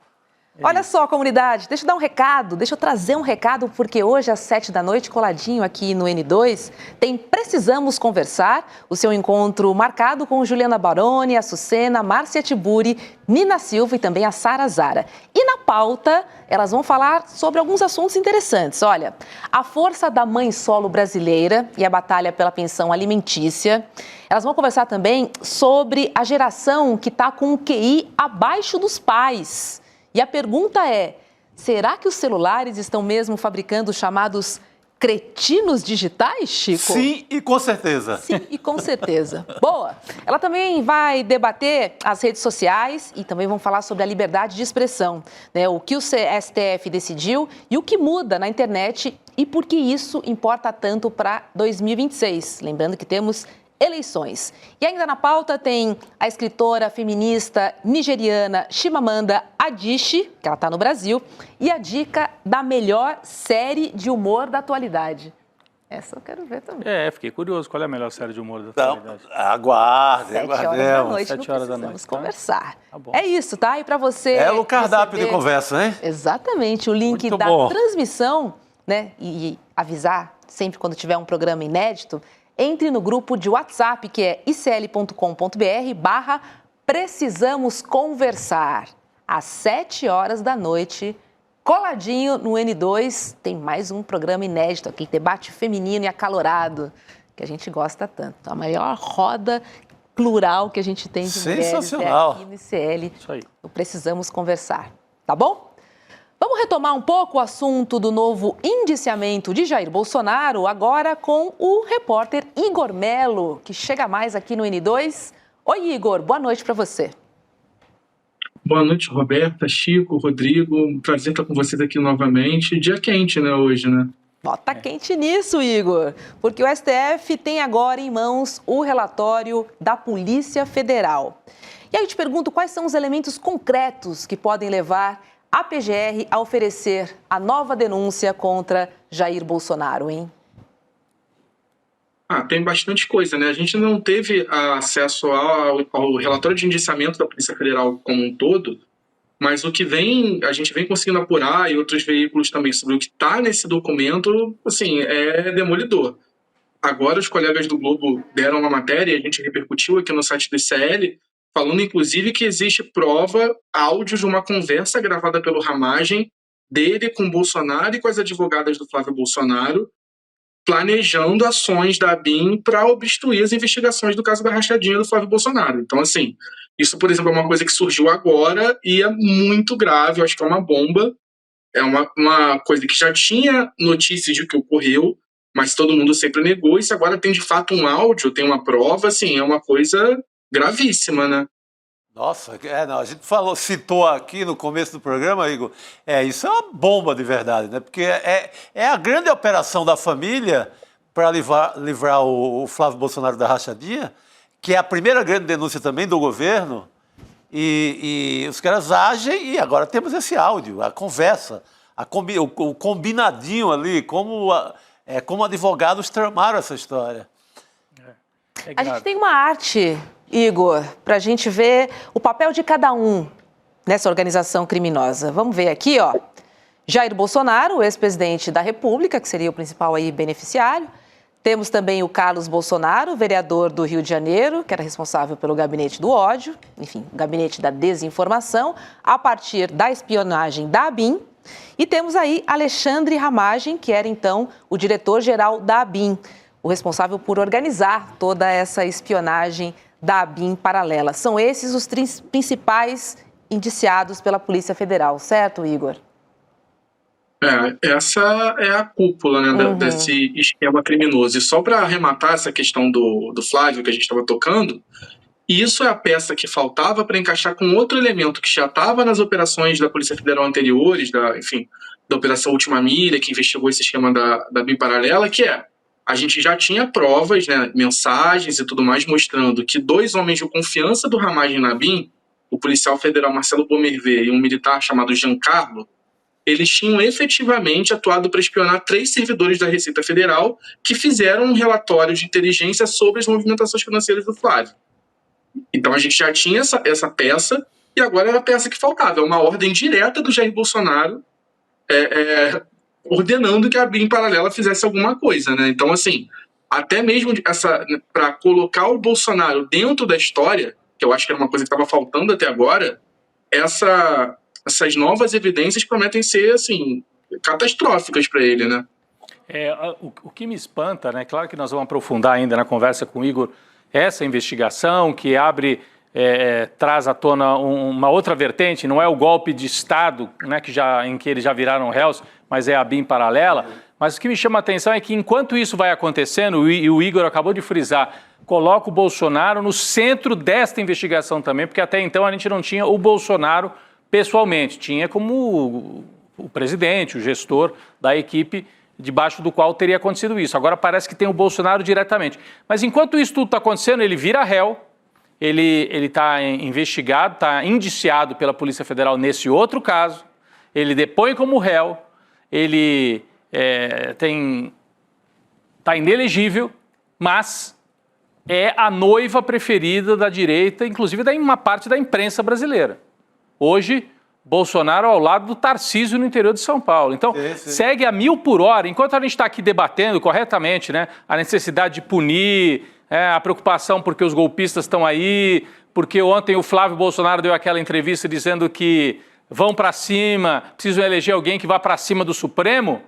Speaker 3: Olha só, comunidade, deixa eu dar um recado, deixa eu trazer um recado, porque hoje às 7h, coladinho aqui no N2, tem Precisamos Conversar, o seu encontro marcado com Juliana Baroni, a Sucena, Márcia Tiburi, Nina Silva e também a Sara Zara. E na pauta, elas vão falar sobre alguns assuntos interessantes. Olha, a força da mãe solo brasileira e a batalha pela pensão alimentícia. Elas vão conversar também sobre a geração que está com o QI abaixo dos pais. E a pergunta é, será que os celulares estão mesmo fabricando os chamados cretinos digitais, Chico?
Speaker 4: Sim, e com certeza.
Speaker 3: Sim, e com certeza. Boa! Ela também vai debater as redes sociais e também vão falar sobre a liberdade de expressão, né? O que o STF decidiu e o que muda na internet e por que isso importa tanto para 2026. Lembrando que temos eleições. E ainda na pauta tem a escritora feminista nigeriana Chimamanda Adichie, que ela está no Brasil, e a dica da melhor série de humor da atualidade. Essa eu quero ver também.
Speaker 9: Fiquei curioso. Qual é a melhor série de humor da atualidade?
Speaker 4: Aguardem,
Speaker 3: 7 horas da noite, vamos conversar.
Speaker 9: Tá bom.
Speaker 3: É isso, tá? E para você
Speaker 4: o cardápio de conversa, hein?
Speaker 3: Exatamente, o link
Speaker 4: Muito
Speaker 3: da
Speaker 4: bom.
Speaker 3: transmissão, né? E avisar sempre quando tiver um programa inédito, entre no grupo de WhatsApp, que é icl.com.br/Precisamos Conversar. Às 7 horas da noite, coladinho no N2, tem mais um programa inédito aqui, debate feminino e acalorado, que a gente gosta tanto. A maior roda plural que a gente tem de mulheres aqui no ICL.
Speaker 9: Isso aí.
Speaker 3: Precisamos Conversar, tá bom? Vamos retomar um pouco o assunto do novo indiciamento de Jair Bolsonaro, agora com o repórter Igor Melo, que chega mais aqui no N2. Oi, Igor, boa noite para você.
Speaker 10: Boa noite, Roberta, Chico, Rodrigo. Um prazer estar com vocês aqui novamente. Dia quente, né, hoje, né?
Speaker 3: Bota quente nisso, Igor, porque o STF tem agora em mãos o relatório da Polícia Federal. E aí eu te pergunto quais são os elementos concretos que podem levar a PGR a oferecer a nova denúncia contra Jair Bolsonaro, hein?
Speaker 10: Tem bastante coisa, né? A gente não teve acesso ao relatório de indiciamento da Polícia Federal como um todo, mas o que a gente vem conseguindo apurar e outros veículos também sobre o que está nesse documento, assim, é demolidor. Agora os colegas do Globo deram uma matéria e a gente repercutiu aqui no site do ICL, falando inclusive que existe prova, áudio de uma conversa gravada pelo Ramagem, dele com Bolsonaro e com as advogadas do Flávio Bolsonaro, planejando ações da ABIN para obstruir as investigações do caso da rachadinha do Flávio Bolsonaro. Então, assim, isso, por exemplo, é uma coisa que surgiu agora e é muito grave, eu acho que é uma bomba, é uma coisa que já tinha notícias de que ocorreu, mas todo mundo sempre negou, e se agora tem de fato um áudio, tem uma prova, assim, é uma coisa gravíssima, né?
Speaker 4: Nossa, a gente citou aqui no começo do programa, Igor, isso é uma bomba de verdade, né? Porque é a grande operação da família para livrar o Flávio Bolsonaro da rachadinha, que é a primeira grande denúncia também do governo, e os caras agem e agora temos esse áudio, a conversa, o combinadinho ali, como advogados tramaram essa história.
Speaker 3: A gente tem uma arte, Igor, para a gente ver o papel de cada um nessa organização criminosa. Vamos ver aqui, ó. Jair Bolsonaro, o ex-presidente da República, que seria o principal aí beneficiário. Temos também o Carlos Bolsonaro, vereador do Rio de Janeiro, que era responsável pelo gabinete do ódio, enfim, o gabinete da desinformação, a partir da espionagem da ABIN. E temos aí Alexandre Ramagem, que era então o diretor-geral da ABIN. o responsável por organizar toda essa espionagem da ABIN paralela. São esses os principais indiciados pela Polícia Federal, certo, Igor?
Speaker 10: Essa é a cúpula, né, desse esquema criminoso. E só para arrematar essa questão do Flávio que a gente estava tocando, isso é a peça que faltava para encaixar com outro elemento que já estava nas operações da Polícia Federal anteriores, da Operação Última Milha, que investigou esse esquema da BIM paralela, que a gente já tinha provas, né, mensagens e tudo mais, mostrando que 2 homens de confiança do Ramagem na BIM, o policial federal Marcelo Bomervé e um militar chamado Giancarlo, eles tinham efetivamente atuado para espionar 3 servidores da Receita Federal que fizeram um relatório de inteligência sobre as movimentações financeiras do Flávio. Então a gente já tinha essa peça e agora era a peça que faltava. É uma ordem direta do Jair Bolsonaro ordenando que a BIM paralela fizesse alguma coisa, né? Então, assim, até mesmo para colocar o Bolsonaro dentro da história, que eu acho que era uma coisa que estava faltando até agora, essas novas evidências prometem ser, assim, catastróficas para ele, né?
Speaker 9: O que me espanta, né? Claro que nós vamos aprofundar ainda na conversa com o Igor essa investigação que traz à tona uma outra vertente, não é o golpe de Estado, né, em que eles já viraram réus, mas é a BIM paralela. Mas o que me chama a atenção é que enquanto isso vai acontecendo, e o Igor acabou de frisar, coloca o Bolsonaro no centro desta investigação também, porque até então a gente não tinha o Bolsonaro pessoalmente, tinha como o presidente, o gestor da equipe debaixo do qual teria acontecido isso. Agora parece que tem o Bolsonaro diretamente. Mas enquanto isso tudo está acontecendo, ele vira réu, ele está investigado, está indiciado pela Polícia Federal nesse outro caso, ele depõe como réu, ele está inelegível, mas é a noiva preferida da direita, inclusive da uma parte da imprensa brasileira. Hoje, Bolsonaro ao lado do Tarcísio no interior de São Paulo. Então, segue a 1000 por hora, enquanto a gente está aqui debatendo corretamente, né, a necessidade de punir, a preocupação porque os golpistas estão aí, porque ontem o Flávio Bolsonaro deu aquela entrevista dizendo que vão para cima, precisam eleger alguém que vá para cima do Supremo.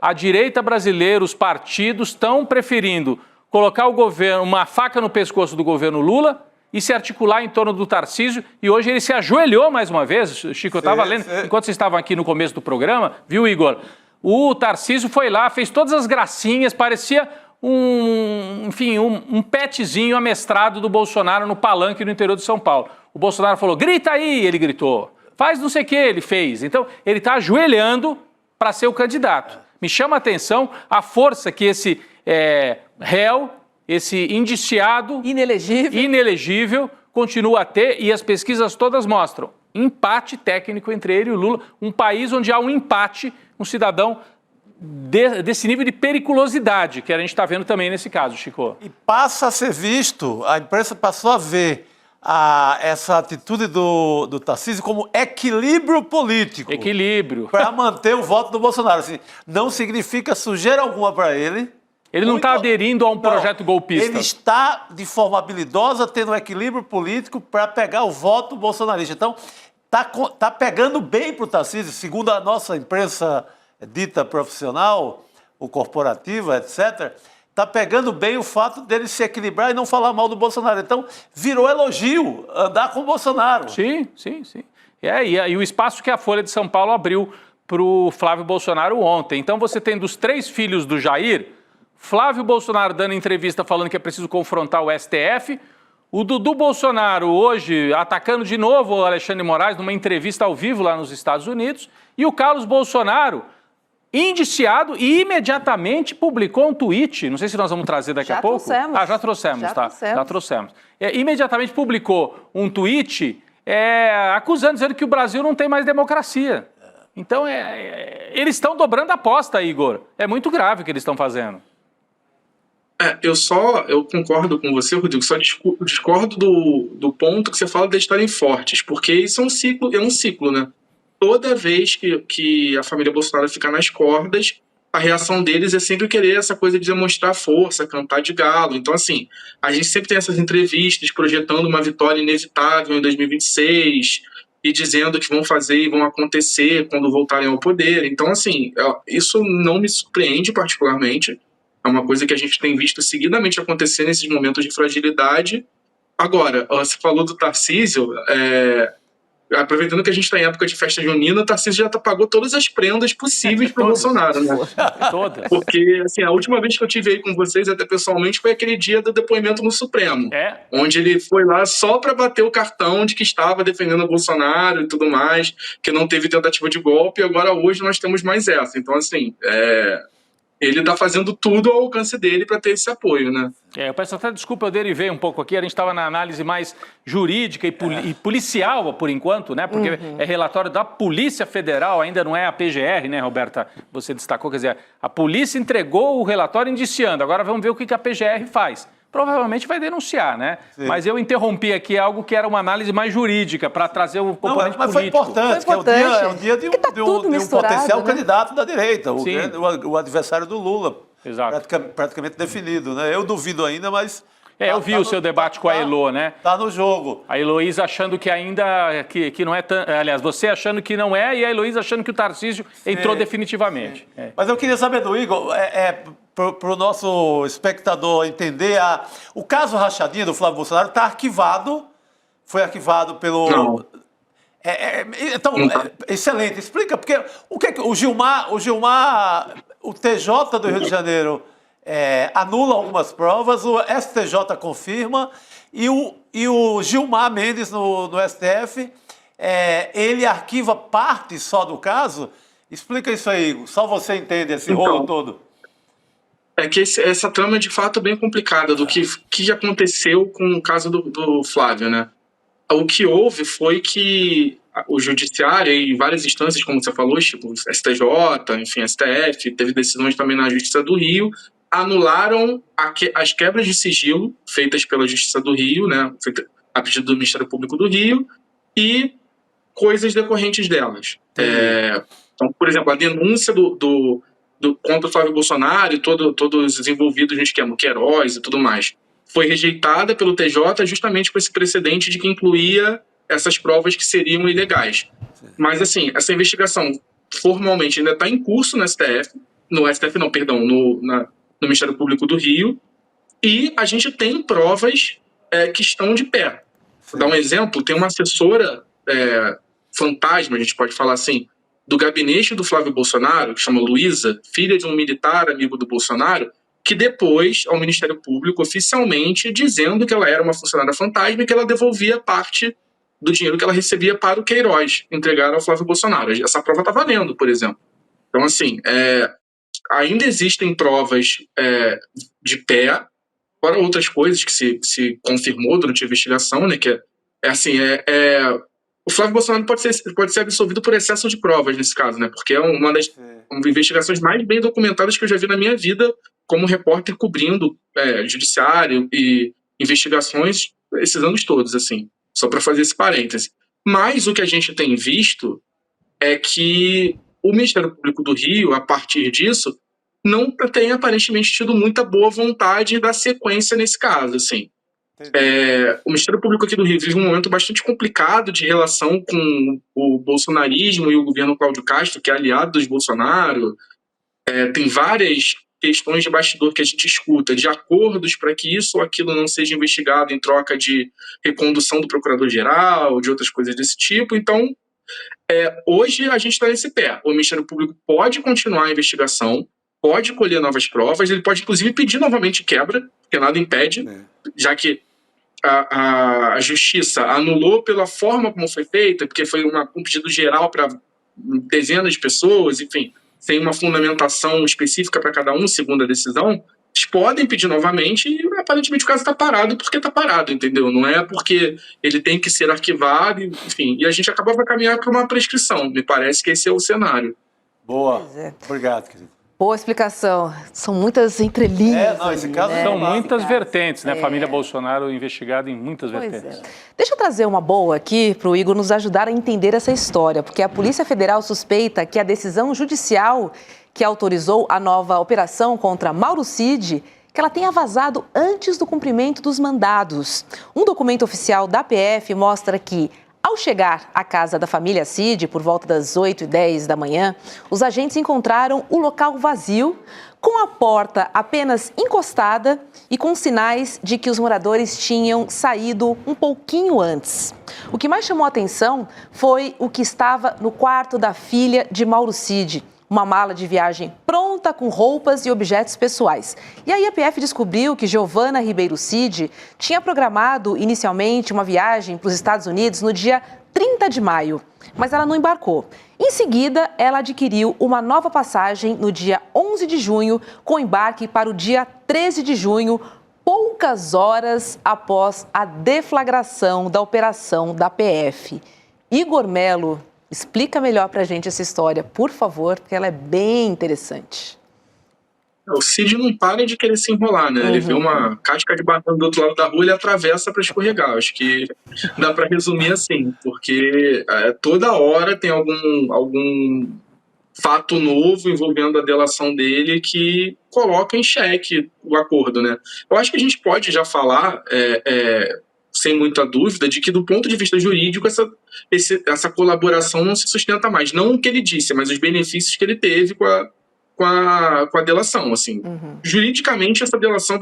Speaker 9: A direita brasileira, os partidos estão preferindo colocar o governo, uma faca no pescoço do governo Lula e se articular em torno do Tarcísio, e hoje ele se ajoelhou mais uma vez. Chico, eu estava lendo, enquanto vocês estavam aqui no começo do programa, viu, Igor? O Tarcísio foi lá, fez todas as gracinhas, parecia um petzinho amestrado do Bolsonaro no palanque no interior de São Paulo. O Bolsonaro falou, grita aí, ele gritou. Faz não sei o que, ele fez. Então, ele está ajoelhando para ser o candidato. Me chama a atenção a força que esse réu, esse indiciado inelegível continua a ter, e as pesquisas todas mostram empate técnico entre ele e o Lula, um país onde há um empate, um cidadão desse nível de periculosidade que a gente está vendo também nesse caso, Chico.
Speaker 4: E passa a ser visto, a imprensa passou a ver essa atitude do Tarcísio como equilíbrio político.
Speaker 9: Equilíbrio.
Speaker 4: Para manter o voto do Bolsonaro. Assim, não significa sujeira alguma para ele.
Speaker 9: Ele não está aderindo a um projeto golpista.
Speaker 4: Ele está, de forma habilidosa, tendo um equilíbrio político para pegar o voto bolsonarista. Então, está pegando bem para o Tarcísio, segundo a nossa imprensa dita profissional, ou corporativa, etc., está pegando bem o fato dele se equilibrar e não falar mal do Bolsonaro. Então, virou elogio andar com o Bolsonaro.
Speaker 9: Sim. E o espaço que a Folha de São Paulo abriu para o Flávio Bolsonaro ontem. Então, você tem dos 3 filhos do Jair, Flávio Bolsonaro dando entrevista falando que é preciso confrontar o STF, o Dudu Bolsonaro hoje atacando de novo o Alexandre Moraes numa entrevista ao vivo lá nos Estados Unidos, e o Carlos Bolsonaro indiciado e imediatamente publicou um tweet, não sei se nós vamos trazer daqui a pouco. Já trouxemos. Imediatamente publicou um tweet acusando, dizendo que o Brasil não tem mais democracia. Então, eles estão dobrando a aposta, Igor. É muito grave o que eles estão fazendo.
Speaker 10: Eu concordo com você, Rodrigo, só discordo do ponto que você fala de estarem fortes, porque isso é um ciclo, né? Toda vez que a família Bolsonaro fica nas cordas, a reação deles é sempre querer essa coisa de demonstrar força, cantar de galo. Então, assim, a gente sempre tem essas entrevistas projetando uma vitória inevitável em 2026 e dizendo que vão fazer e vão acontecer quando voltarem ao poder. Então, assim, isso não me surpreende particularmente. É uma coisa que a gente tem visto seguidamente acontecer nesses momentos de fragilidade. Agora, você falou do Tarcísio, aproveitando que a gente está em época de festa junina, o Tarcísio já pagou todas as prendas possíveis para o Bolsonaro, né?
Speaker 9: Todas.
Speaker 10: Porque, assim, a última vez que eu tive aí com vocês, até pessoalmente, foi aquele dia do depoimento no Supremo. Onde ele foi lá só para bater o cartão de que estava defendendo o Bolsonaro e tudo mais, que não teve tentativa de golpe, e agora hoje nós temos mais essa. Então, assim, ele está fazendo tudo ao alcance dele para ter esse apoio, né?
Speaker 9: Eu peço até desculpa, eu derivei um pouco aqui, a gente estava na análise mais jurídica e policial, por enquanto, né? Porque é relatório da Polícia Federal, ainda não é a PGR, né, Roberta? Você destacou, quer dizer, a polícia entregou o relatório indiciando, agora vamos ver o que a PGR faz. Provavelmente vai denunciar, né? Sim. Mas eu interrompi aqui algo que era uma análise mais jurídica, para trazer o componente
Speaker 4: mas
Speaker 9: político.
Speaker 4: Foi importante, que é o dia de um potencial candidato da direita, o adversário do Lula.
Speaker 9: Exato.
Speaker 4: Praticamente definido, né? Eu duvido ainda, mas...
Speaker 9: eu vi o seu debate com a Elo, né?
Speaker 4: Tá no jogo.
Speaker 9: A Heloísa achando que ainda, que não é tão... Aliás, você achando que não é e a Heloísa achando que o Tarcísio entrou definitivamente.
Speaker 4: Mas eu queria saber do Igor, para o nosso espectador entender, o caso Rachadinha do Flávio Bolsonaro está arquivado, foi arquivado pelo...
Speaker 10: Não.
Speaker 4: Então, excelente, explica, porque o Gilmar, o TJ do Rio de Janeiro anula algumas provas, o STJ confirma, e o Gilmar Mendes no STF, ele arquiva parte só do caso. Explica isso aí, Igor, só você entende esse rolo todo.
Speaker 10: É que essa trama é de fato bem complicada do que aconteceu com o caso do Flávio, né? O que houve foi que o judiciário, em várias instâncias, como você falou, tipo STJ, enfim, STF, teve decisões também na Justiça do Rio, anularam as quebras de sigilo feitas pela Justiça do Rio, né, a pedido do Ministério Público do Rio, e coisas decorrentes delas. Então, por exemplo, a denúncia contra o Flávio Bolsonaro e todos os envolvidos no esquema, Queiroz e tudo mais, foi rejeitada pelo TJ justamente com esse precedente de que incluía essas provas que seriam ilegais. Mas, assim, essa investigação formalmente ainda está em curso no STF, no Ministério Público do Rio, e a gente tem provas que estão de pé. Vou dar um exemplo, tem uma assessora fantasma, a gente pode falar assim, do gabinete do Flávio Bolsonaro, que chama Luísa, filha de um militar amigo do Bolsonaro, que depois ao Ministério Público oficialmente dizendo que ela era uma funcionária fantasma e que ela devolvia parte do dinheiro que ela recebia para o Queiroz entregar ao Flávio Bolsonaro. Essa prova está valendo, por exemplo. Então, assim, ainda existem provas de pé, fora outras coisas que se confirmou durante a investigação, né, que o Flávio Bolsonaro pode ser absolvido por excesso de provas nesse caso, né, porque é uma das investigações mais bem documentadas que eu já vi na minha vida como repórter cobrindo judiciário e investigações esses anos todos, assim, só para fazer esse parêntese. Mas o que a gente tem visto é que o Ministério Público do Rio, a partir disso, não tem aparentemente tido muita boa vontade da sequência nesse caso, assim. O Ministério Público aqui do Rio vive um momento bastante complicado de relação com o bolsonarismo e o governo Cláudio Castro, que é aliado dos Bolsonaro. Tem várias questões de bastidor que a gente escuta, de acordos para que isso ou aquilo não seja investigado em troca de recondução do procurador-geral, de outras coisas desse tipo. Então, hoje a gente está nesse pé. O Ministério Público pode continuar a investigação, pode colher novas provas, ele pode inclusive pedir novamente quebra, porque nada impede, já que a Justiça anulou pela forma como foi feita, porque foi um pedido geral para dezenas de pessoas, enfim, sem uma fundamentação específica para cada um, segundo a decisão, eles podem pedir novamente e aparentemente o caso está parado porque está parado, entendeu? Não é porque ele tem que ser arquivado, enfim, e a gente acaba vai caminhar para uma prescrição, me parece que esse é o cenário.
Speaker 4: Boa, obrigado, querido.
Speaker 3: Boa explicação. São muitas entrelinhas.
Speaker 4: Esse caso
Speaker 3: né?
Speaker 9: São muitas vertentes, né? Família Bolsonaro investigada em muitas vertentes.
Speaker 3: Deixa eu trazer uma boa aqui para o Igor nos ajudar a entender essa história, porque a Polícia Federal suspeita que a decisão judicial que autorizou a nova operação contra Mauro Cid, que ela tenha vazado antes do cumprimento dos mandados. Um documento oficial da PF mostra que Ao chegar à casa da família Cid, por volta das 8h10 da manhã, os agentes encontraram o local vazio, com a porta apenas encostada e com sinais de que os moradores tinham saído um pouquinho antes. O que mais chamou a atenção foi o que estava no quarto da filha de Mauro Cid, uma mala de viagem pronta com roupas e objetos pessoais. E aí a PF descobriu que Giovana Ribeiro Cid tinha programado inicialmente uma viagem para os Estados Unidos no dia 30 de maio, mas ela não embarcou. Em seguida, ela adquiriu uma nova passagem no dia 11 de junho, com embarque para o dia 13 de junho, poucas horas após a deflagração da operação da PF. Igor Melo, explica melhor para a gente essa história, por favor, porque ela é bem interessante.
Speaker 10: O Cid não para de querer se enrolar, né? Ele vê uma casca de banana do outro lado da rua, ele atravessa para escorregar. Acho que dá para resumir assim, porque toda hora tem algum fato novo envolvendo a delação dele que coloca em xeque o acordo, né? Eu acho que a gente pode já falar, sem muita dúvida, de que do ponto de vista jurídico essa colaboração não se sustenta mais. Não o que ele disse, mas os benefícios que ele teve com a delação, assim. Juridicamente, essa delação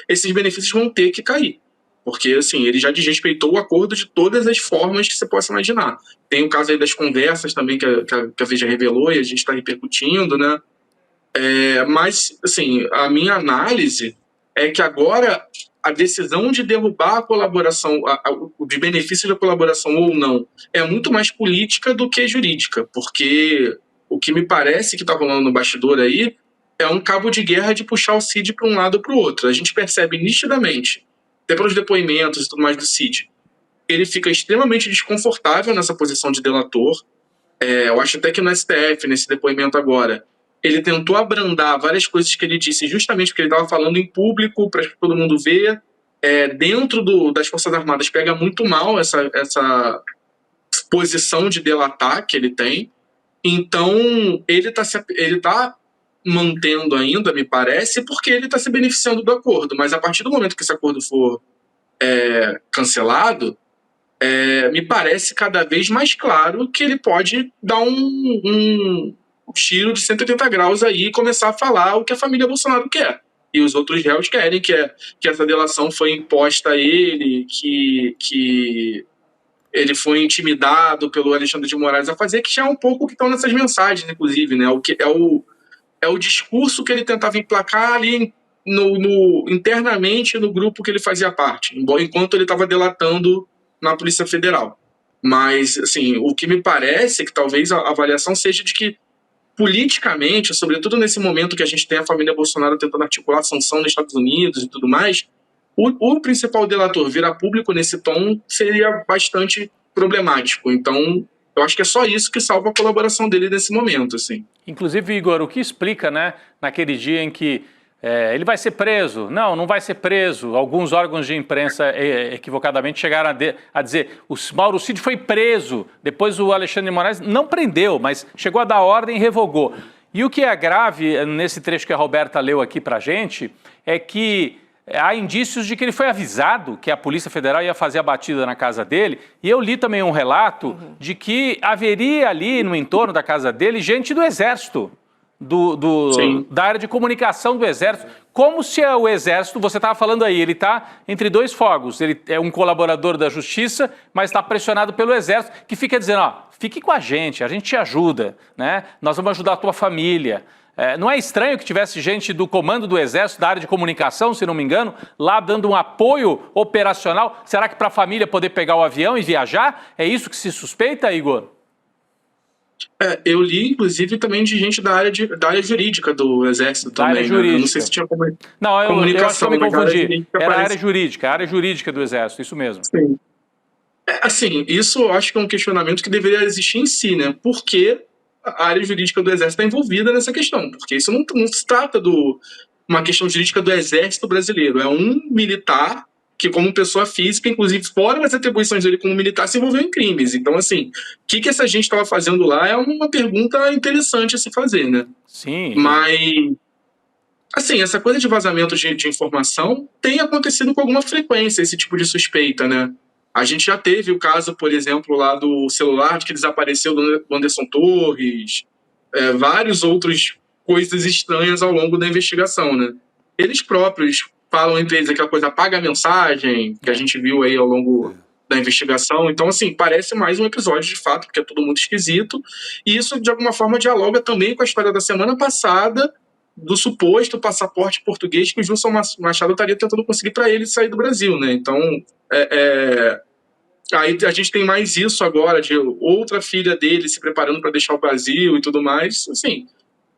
Speaker 10: esses benefícios vão ter que cair, porque, assim, ele já desrespeitou o acordo de todas as formas que você possa imaginar. Tem o caso aí das conversas também que a Veja revelou e a gente está repercutindo, né? Mas, assim, a minha análise é que agora a decisão de derrubar a colaboração, os benefícios da colaboração ou não, é muito mais política do que jurídica, porque o que me parece que está rolando no bastidor aí é um cabo de guerra de puxar o Cid para um lado ou para o outro. A gente percebe nitidamente, até pelos depoimentos e tudo mais do Cid, ele fica extremamente desconfortável nessa posição de delator. Eu acho até que no STF, nesse depoimento agora, ele tentou abrandar várias coisas que ele disse justamente porque ele estava falando em público para todo mundo ver. Dentro das Forças Armadas pega muito mal essa posição de delatar que ele tem. Então, ele tá mantendo ainda, me parece, porque ele está se beneficiando do acordo. Mas a partir do momento que esse acordo for cancelado, me parece cada vez mais claro que ele pode dar um tiro de 180 graus aí e começar a falar o que a família Bolsonaro quer. E os outros réus querem, que essa delação foi imposta a ele, que ele foi intimidado pelo Alexandre de Moraes a fazer, que já é um pouco o que estão nessas mensagens, inclusive, né? O discurso que ele tentava emplacar ali internamente no grupo que ele fazia parte, enquanto ele estava delatando na Polícia Federal. Mas, assim, o que me parece é que talvez a avaliação seja de que, politicamente, sobretudo nesse momento que a gente tem a família Bolsonaro tentando articular sanção nos Estados Unidos e tudo mais, o principal delator virar público nesse tom seria bastante problemático. Então, eu acho que é só isso que salva a colaboração dele nesse momento, assim.
Speaker 9: Inclusive, Igor, o que explica, né, naquele dia em que ele vai ser preso? Não vai ser preso. Alguns órgãos de imprensa equivocadamente chegaram a dizer o Mauro Cid foi preso. Depois o Alexandre de Moraes não prendeu, mas chegou a dar ordem e revogou. E o que é grave nesse trecho que a Roberta leu aqui pra gente é que há indícios de que ele foi avisado que a Polícia Federal ia fazer a batida na casa dele. E eu li também um relato de que haveria ali no entorno da casa dele gente do Exército, da área de comunicação do Exército. Como se o Exército, você estava falando aí, ele está entre dois fogos. Ele é um colaborador da Justiça, mas está pressionado pelo Exército, que fica dizendo, fique com a gente te ajuda, né? Nós vamos ajudar a tua família. Não é estranho que tivesse gente do comando do Exército, da área de comunicação, se não me engano, lá dando um apoio operacional? Será que para a família poder pegar o avião e viajar? É isso que se suspeita, Igor?
Speaker 10: Eu li, inclusive, também de gente da área jurídica do Exército também.
Speaker 9: Da área jurídica.
Speaker 10: Né? Eu não sei se tinha comunicação.
Speaker 9: Não, eu acho que eu me confundi. Era a área jurídica do Exército, isso mesmo.
Speaker 10: Sim. Assim, isso eu acho que é um questionamento que deveria existir em si, né? Por que a área jurídica do Exército está envolvida nessa questão? Porque isso não se trata de uma questão jurídica do Exército brasileiro. É um militar que, como pessoa física, inclusive fora das atribuições dele como militar, se envolveu em crimes. Então, assim, o que essa gente estava fazendo lá é uma pergunta interessante a se fazer, né?
Speaker 9: Sim.
Speaker 10: Mas, assim, essa coisa de vazamento de informação tem acontecido com alguma frequência, esse tipo de suspeita, né? A gente já teve o caso, por exemplo, lá do celular que desapareceu do Anderson Torres, várias outras coisas estranhas ao longo da investigação, né? Eles próprios falam entre eles aquela coisa, apaga a mensagem, que a gente viu aí ao longo da investigação. Então, assim, parece mais um episódio de fato, porque é tudo muito esquisito. E isso, de alguma forma, dialoga também com a história da semana passada, do suposto passaporte português que o Gilson Machado estaria tentando conseguir para ele sair do Brasil, né? Então, aí a gente tem mais isso agora, de outra filha dele se preparando para deixar o Brasil e tudo mais. Assim,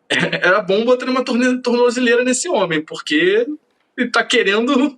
Speaker 10: era bom botar uma tornozeleira nesse homem, porque ele está querendo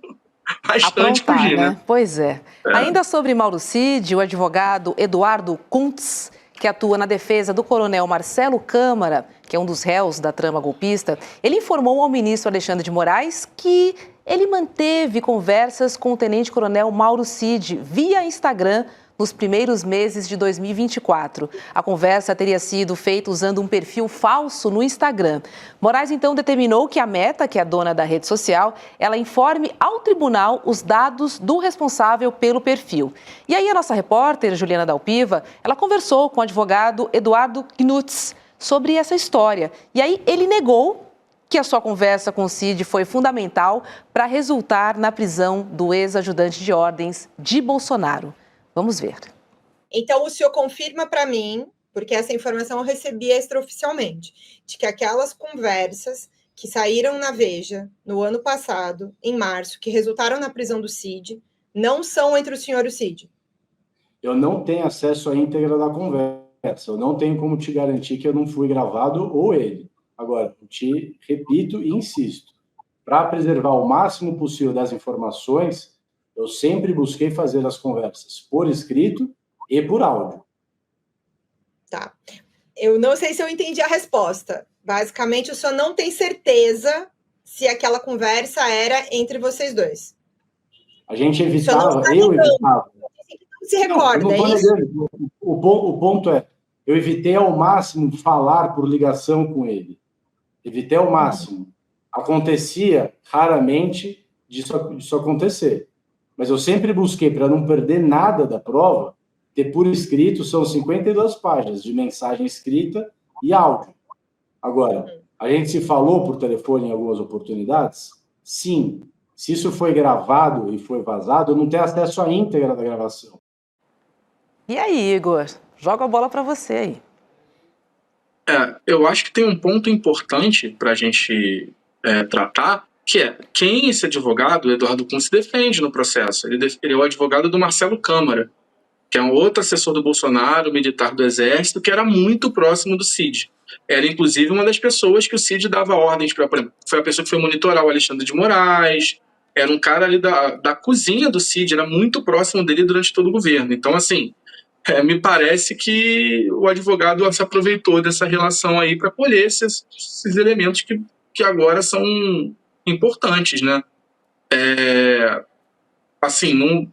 Speaker 10: bastante
Speaker 3: aprontar,
Speaker 10: fugir, né?
Speaker 3: Pois é. Ainda sobre Mauro Cid, o advogado Eduardo Kuntz, que atua na defesa do coronel Marcelo Câmara, que é um dos réus da trama golpista, ele informou ao ministro Alexandre de Moraes que ele manteve conversas com o tenente-coronel Mauro Cid via Instagram nos primeiros meses de 2024. A conversa teria sido feita usando um perfil falso no Instagram. Moraes, então, determinou que a Meta, que é a dona da rede social, ela informe ao tribunal os dados do responsável pelo perfil. E aí a nossa repórter, Juliana Dalpiva, ela conversou com o advogado Eduardo Knutz sobre essa história. E aí ele negou que a sua conversa com o Cid foi fundamental para resultar na prisão do ex-ajudante de ordens de Bolsonaro. Vamos ver.
Speaker 11: Então, o senhor confirma para mim, porque essa informação eu recebi extraoficialmente, de que aquelas conversas que saíram na Veja no ano passado, em março, que resultaram na prisão do Cid, não são entre o senhor e o Cid?
Speaker 12: Eu não tenho acesso à íntegra da conversa. Eu não tenho como te garantir que eu não fui gravado ou ele. Agora, eu te repito e insisto, para preservar o máximo possível das informações, eu sempre busquei fazer as conversas por escrito e por áudio.
Speaker 11: Tá. Eu não sei se eu entendi a resposta. Basicamente, o senhor não tem certeza se aquela conversa era entre vocês dois.
Speaker 12: A gente evitava, eu evitava.
Speaker 11: Não se recorda,
Speaker 12: não,
Speaker 11: é isso?
Speaker 12: O ponto é, eu evitei ao máximo falar por ligação com ele. Evitei ao máximo. Acontecia raramente disso acontecer. Mas eu sempre busquei, para não perder nada da prova, ter por escrito, são 52 páginas de mensagem escrita e áudio. Agora, a gente se falou por telefone em algumas oportunidades? Sim. Se isso foi gravado e foi vazado, eu não tenho acesso à íntegra da gravação.
Speaker 3: E aí, Igor? Joga a bola para você aí.
Speaker 10: Eu acho que tem um ponto importante para a gente tratar, que é quem esse advogado, Eduardo Kuntz, defende no processo. Ele é o advogado do Marcelo Câmara, que é um outro assessor do Bolsonaro, militar do Exército, que era muito próximo do Cid. Era, inclusive, uma das pessoas que o Cid dava ordens para... Foi a pessoa que foi monitorar o Alexandre de Moraes, era um cara ali da cozinha do Cid, era muito próximo dele durante todo o governo. Então, assim, me parece que o advogado se aproveitou dessa relação aí para colher esses elementos que agora são importantes, né? Assim, não...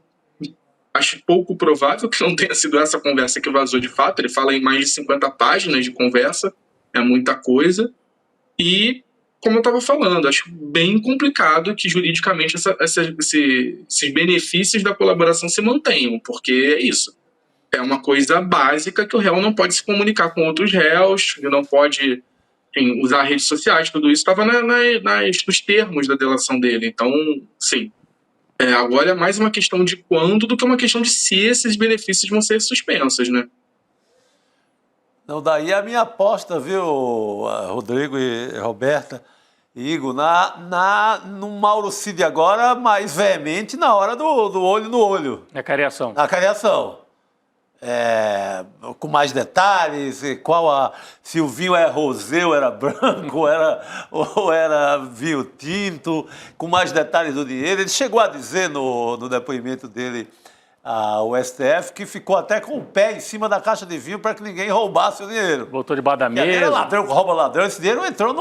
Speaker 10: Acho pouco provável que não tenha sido essa conversa que vazou de fato. Ele fala em mais de 50 páginas de conversa, é muita coisa. E, como eu estava falando, acho bem complicado que juridicamente esses benefícios da colaboração se mantenham, porque é isso. É uma coisa básica que o réu não pode se comunicar com outros réus, ele não pode usar redes sociais, tudo isso estava nos termos da delação dele. Então, sim. Agora é mais uma questão de quando do que uma questão de se esses benefícios vão ser suspensos, né?
Speaker 4: Não, daí a minha aposta, viu, Rodrigo e Roberta e Igor, no Mauro Cid agora, mais veemente na hora do olho no olho.
Speaker 9: Na cariação.
Speaker 4: Na cariação. Com mais detalhes, se o vinho era rosé ou era branco, ou era vinho tinto, com mais detalhes do dinheiro. Ele chegou a dizer no depoimento dele ao STF que ficou até com o pé em cima da caixa de vinho para que ninguém roubasse o dinheiro.
Speaker 9: Botou debaixo da mesa.
Speaker 4: Era ladrão que rouba ladrão. Esse dinheiro entrou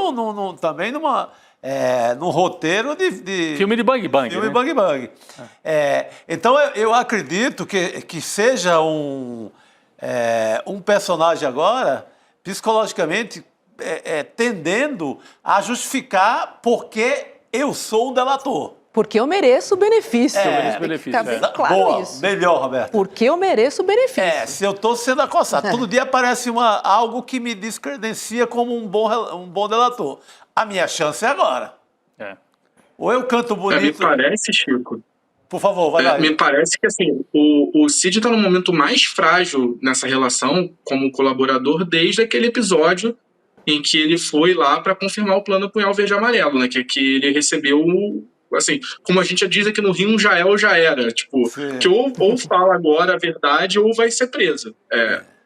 Speaker 4: também num roteiro de...
Speaker 9: Filme de Bang Bang.
Speaker 4: Filme de Bang Bang. Então, eu acredito que seja um personagem agora, psicologicamente, tendendo a justificar porque eu sou um delator.
Speaker 3: Porque eu mereço o benefício.
Speaker 9: Benefício,
Speaker 3: Fica bem claro
Speaker 4: Boa,
Speaker 3: isso.
Speaker 4: melhor, Roberto.
Speaker 3: Porque eu mereço o benefício.
Speaker 4: Se eu estou sendo acossado. Todo dia aparece algo que me descredencia como um bom delator. A minha chance é agora. Ou eu canto bonito...
Speaker 10: Me parece, Chico...
Speaker 4: Por favor, vai lá.
Speaker 10: Me parece que assim, o Cid está no momento mais frágil nessa relação como colaborador desde aquele episódio em que ele foi lá para confirmar o plano Punhal Verde e Amarelo, né? Que ele recebeu, assim, como a gente diz aqui no Rio, um já é ou já era. Tipo, que ou fala agora a verdade ou vai ser preso.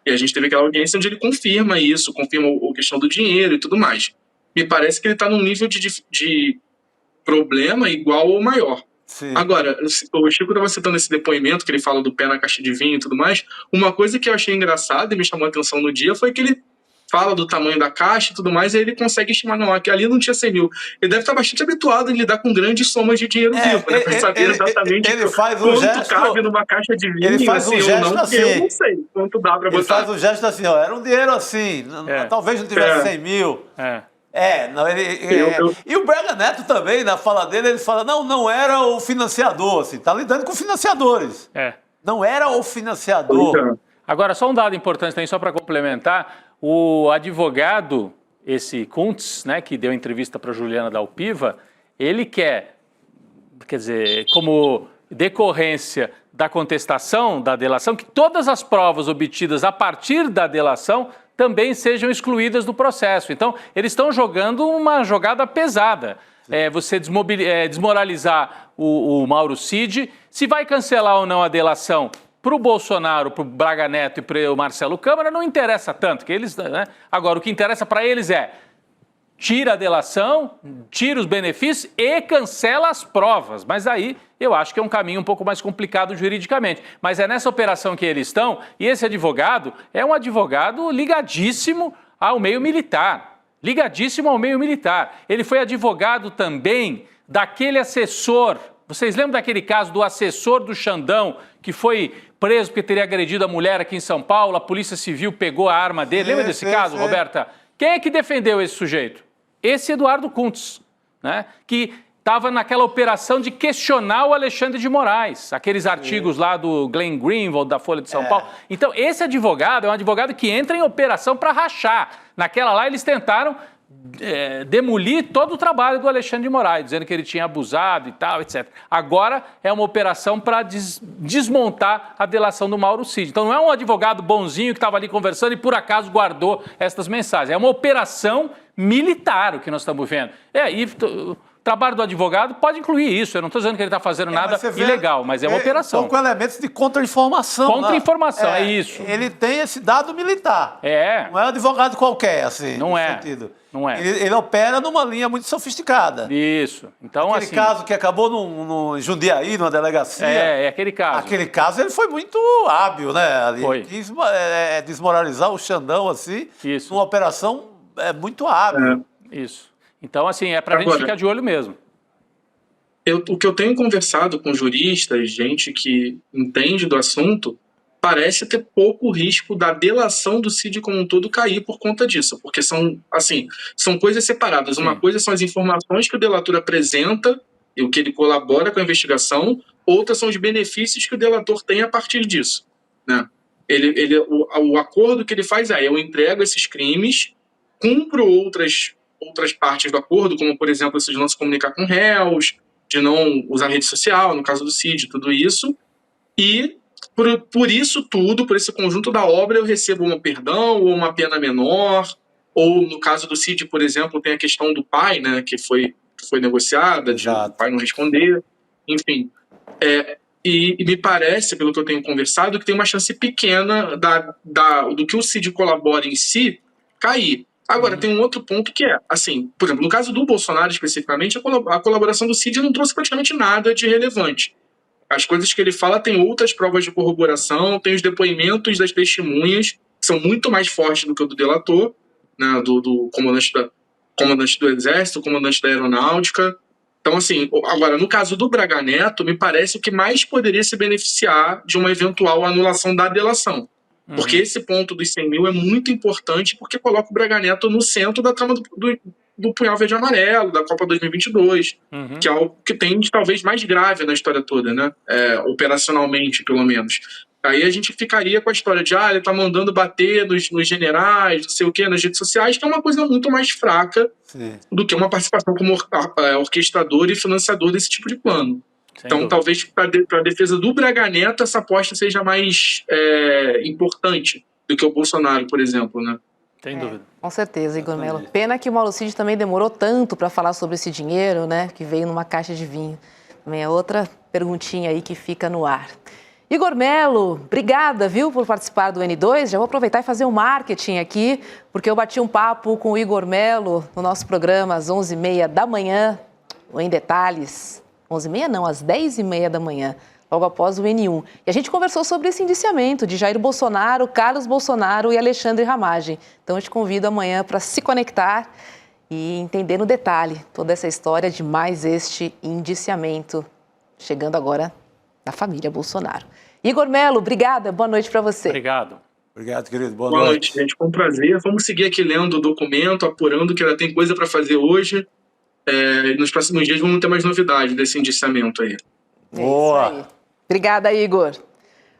Speaker 10: E a gente teve aquela audiência onde ele confirma isso, confirma a questão do dinheiro e tudo mais. Me parece que ele está num nível de problema igual ou maior.
Speaker 4: Sim.
Speaker 10: Agora, o Chico estava citando esse depoimento que ele fala do pé na caixa de vinho e tudo mais. Uma coisa que eu achei engraçada e me chamou a atenção no dia foi que ele fala do tamanho da caixa e tudo mais, e aí ele consegue estimar que ali não tinha 100 mil. Ele deve estar bastante habituado em lidar com grandes somas de dinheiro vivo, né? Para saber exatamente quanto cabe numa caixa de vinho.
Speaker 4: Ele faz um gesto assim.
Speaker 10: Eu não sei quanto dá para botar.
Speaker 4: Ele faz um gesto assim, era um dinheiro assim, talvez não tivesse 100 mil. E o Braga Neto também, na fala dele, ele fala, não era o financiador, assim, tá lidando com financiadores. Não era o financiador.
Speaker 9: Agora, só um dado importante também, só para complementar, o advogado, esse Kuntz, né, que deu entrevista para Juliana Dalpiva, ele quer dizer, como decorrência da contestação, da delação, que todas as provas obtidas a partir da delação também sejam excluídas do processo. Então, eles estão jogando uma jogada pesada. Você desmoralizar o Mauro Cid. Se vai cancelar ou não a delação para o Bolsonaro, para o Braga Neto e para o Marcelo Câmara, não interessa tanto. Que eles, né? Agora, o que interessa para eles é tira a delação, tira os benefícios e cancela as provas. Mas aí eu acho que é um caminho um pouco mais complicado juridicamente. Mas é nessa operação que eles estão, e esse advogado é um advogado ligadíssimo ao meio militar. Ligadíssimo ao meio militar. Ele foi advogado também daquele assessor. Vocês lembram daquele caso do assessor do Xandão, que foi preso porque teria agredido a mulher aqui em São Paulo, a Polícia Civil pegou a arma dele? Lembra desse caso, Roberta? Quem é que defendeu esse sujeito? Esse Eduardo Kuntz, né? Que estava naquela operação de questionar o Alexandre de Moraes, aqueles artigos lá do Glenn Greenwald, da Folha de São Paulo. Então, esse advogado é um advogado que entra em operação para rachar. Naquela lá, eles tentaram demolir todo o trabalho do Alexandre de Moraes, dizendo que ele tinha abusado e tal, etc. Agora é uma operação para desmontar a delação do Mauro Cid. Então não é um advogado bonzinho que estava ali conversando e por acaso guardou estas mensagens. É uma operação militar o que nós estamos vendo. E o trabalho do advogado pode incluir isso. Eu não estou dizendo que ele está fazendo nada ilegal, mas é uma operação.
Speaker 4: Estão com elementos de contra-informação.
Speaker 9: Contra-informação, é isso.
Speaker 4: Ele tem esse dado militar. Não é um advogado qualquer, assim.
Speaker 9: Não é. Não é.
Speaker 4: Ele opera numa linha muito sofisticada.
Speaker 9: Isso. Então,
Speaker 4: aquele caso que acabou no Jundiaí, numa delegacia.
Speaker 9: É aquele caso.
Speaker 4: Aquele caso ele foi muito hábil, né? Ele quis desmoralizar o Xandão, assim, numa operação muito hábil.
Speaker 9: Isso. Então, assim, é para a gente ficar de olho mesmo.
Speaker 10: O que eu tenho conversado com juristas, gente que entende do assunto, parece ter pouco risco da delação do Cid como um todo cair por conta disso, porque são coisas separadas. Uma coisa são as informações que o delator apresenta e o que ele colabora com a investigação, outra são os benefícios que o delator tem a partir disso, né? O acordo que ele faz eu entrego esses crimes, cumpro outras partes do acordo, como, por exemplo, de não se comunicar com réus, de não usar rede social, no caso do Cid, tudo isso, e por isso tudo, por esse conjunto da obra, eu recebo um perdão ou uma pena menor, ou no caso do Cid, por exemplo, tem a questão do pai, né, que foi negociada, de o pai não responder, enfim. E me parece, pelo que eu tenho conversado, que tem uma chance pequena do que o Cid colabora em si cair. Agora, tem um outro ponto que assim, por exemplo, no caso do Bolsonaro especificamente, a colaboração do Cid não trouxe praticamente nada de relevante. As coisas que ele fala tem outras provas de corroboração, tem os depoimentos das testemunhas, que são muito mais fortes do que o do delator, né, do comandante do Exército, comandante da Aeronáutica. Então, assim, agora, no caso do Braga Neto, me parece o que mais poderia se beneficiar de uma eventual anulação da delação. Porque esse ponto dos 100 mil é muito importante porque coloca o Braga Neto no centro da trama do Punhal Verde e Amarelo, da Copa 2022, que é algo que tem talvez mais grave na história toda, né? Operacionalmente, pelo menos. Aí a gente ficaria com a história de, ele tá mandando bater nos generais, não sei o quê, nas redes sociais, que é uma coisa muito mais fraca do que uma participação como orquestrador e financiador desse tipo de plano. Então, talvez para a defesa do Braga Neto, essa aposta seja mais importante do que o Bolsonaro, por exemplo, né?
Speaker 9: Sem dúvida.
Speaker 3: Com certeza, Igor Mello. Pena que o Mauro Cid também demorou tanto para falar sobre esse dinheiro, né? Que veio numa caixa de vinho. Também é outra perguntinha aí que fica no ar. Igor Mello, obrigada, viu, por participar do N2. Já vou aproveitar e fazer um marketing aqui, porque eu bati um papo com o Igor Mello no nosso programa às 11h30 da manhã, o Em Detalhes. 11h30 não, às 10h30 da manhã, logo após o N1. E a gente conversou sobre esse indiciamento de Jair Bolsonaro, Carlos Bolsonaro e Alexandre Ramagem. Então eu te convido amanhã para se conectar e entender no detalhe toda essa história de mais este indiciamento, chegando agora na família Bolsonaro. Igor Mello, obrigada, boa noite para você.
Speaker 9: Obrigado.
Speaker 4: Obrigado, querido, boa
Speaker 10: noite, gente, foi um prazer. Vamos seguir aqui lendo o documento, apurando que ainda tem coisa para fazer hoje. Nos próximos dias vamos ter mais novidades desse indiciamento aí.
Speaker 3: Boa! Aí. Obrigada, Igor.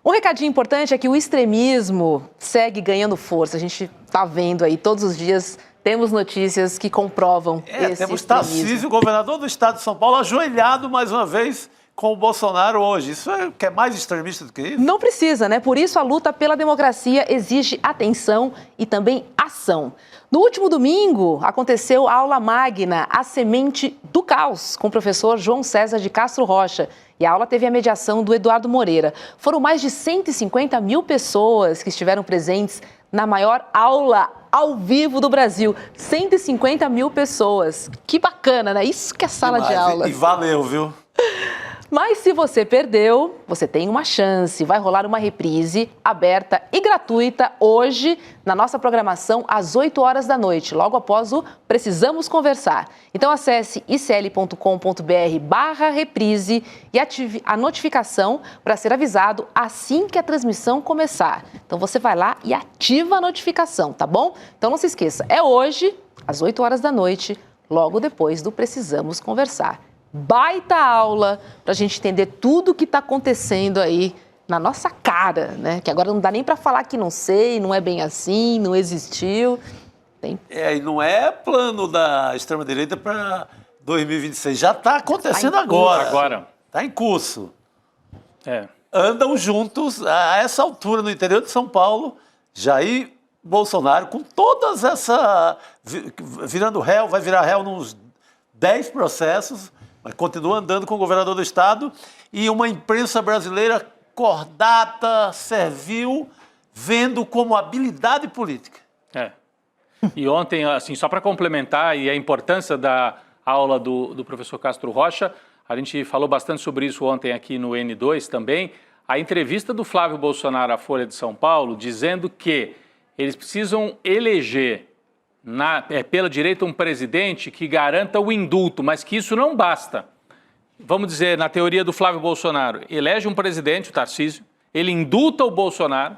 Speaker 3: Um recadinho importante é que o extremismo segue ganhando força. A gente está vendo aí todos os dias, temos notícias que comprovam esse
Speaker 4: temos
Speaker 3: extremismo.
Speaker 4: Tarcísio, governador do estado de São Paulo, ajoelhado mais uma vez com o Bolsonaro hoje. Isso é mais extremista do que isso?
Speaker 3: Não precisa, né? Por isso a luta pela democracia exige atenção e também ação. No último domingo, aconteceu a aula magna A Semente do Caos, com o professor João César de Castro Rocha. E a aula teve a mediação do Eduardo Moreira. Foram mais de 150 mil pessoas que estiveram presentes na maior aula ao vivo do Brasil. 150 mil pessoas. Que bacana, né? Isso que é sala de aula.
Speaker 4: E valeu, viu?
Speaker 3: Mas se você perdeu, você tem uma chance. Vai rolar uma reprise aberta e gratuita hoje na nossa programação às 8 horas da noite, logo após o Precisamos Conversar. Então acesse icl.com.br/reprise e ative a notificação para ser avisado assim que a transmissão começar. Então você vai lá e ativa a notificação, tá bom? Então não se esqueça, é hoje, às 8 horas da noite, logo depois do Precisamos Conversar. Baita aula para a gente entender tudo o que está acontecendo aí na nossa cara, né? Que agora não dá nem para falar que não sei, não é bem assim, não existiu.
Speaker 4: E não é plano da extrema-direita para 2026, já está acontecendo agora. Está em curso. Andam juntos a essa altura no interior de São Paulo, Jair Bolsonaro, com todas essa... virando réu, vai virar réu nos 10 processos, mas continua andando com o governador do estado e uma imprensa brasileira cordata, servil, vendo como habilidade política.
Speaker 9: E ontem, assim, só para complementar e a importância da aula do professor Castro Rocha, a gente falou bastante sobre isso ontem aqui no N2 também, a entrevista do Flávio Bolsonaro à Folha de São Paulo, dizendo que eles precisam eleger pela direita um presidente que garanta o indulto, mas que isso não basta. Vamos dizer, na teoria do Flávio Bolsonaro, elege um presidente, o Tarcísio, ele indulta o Bolsonaro,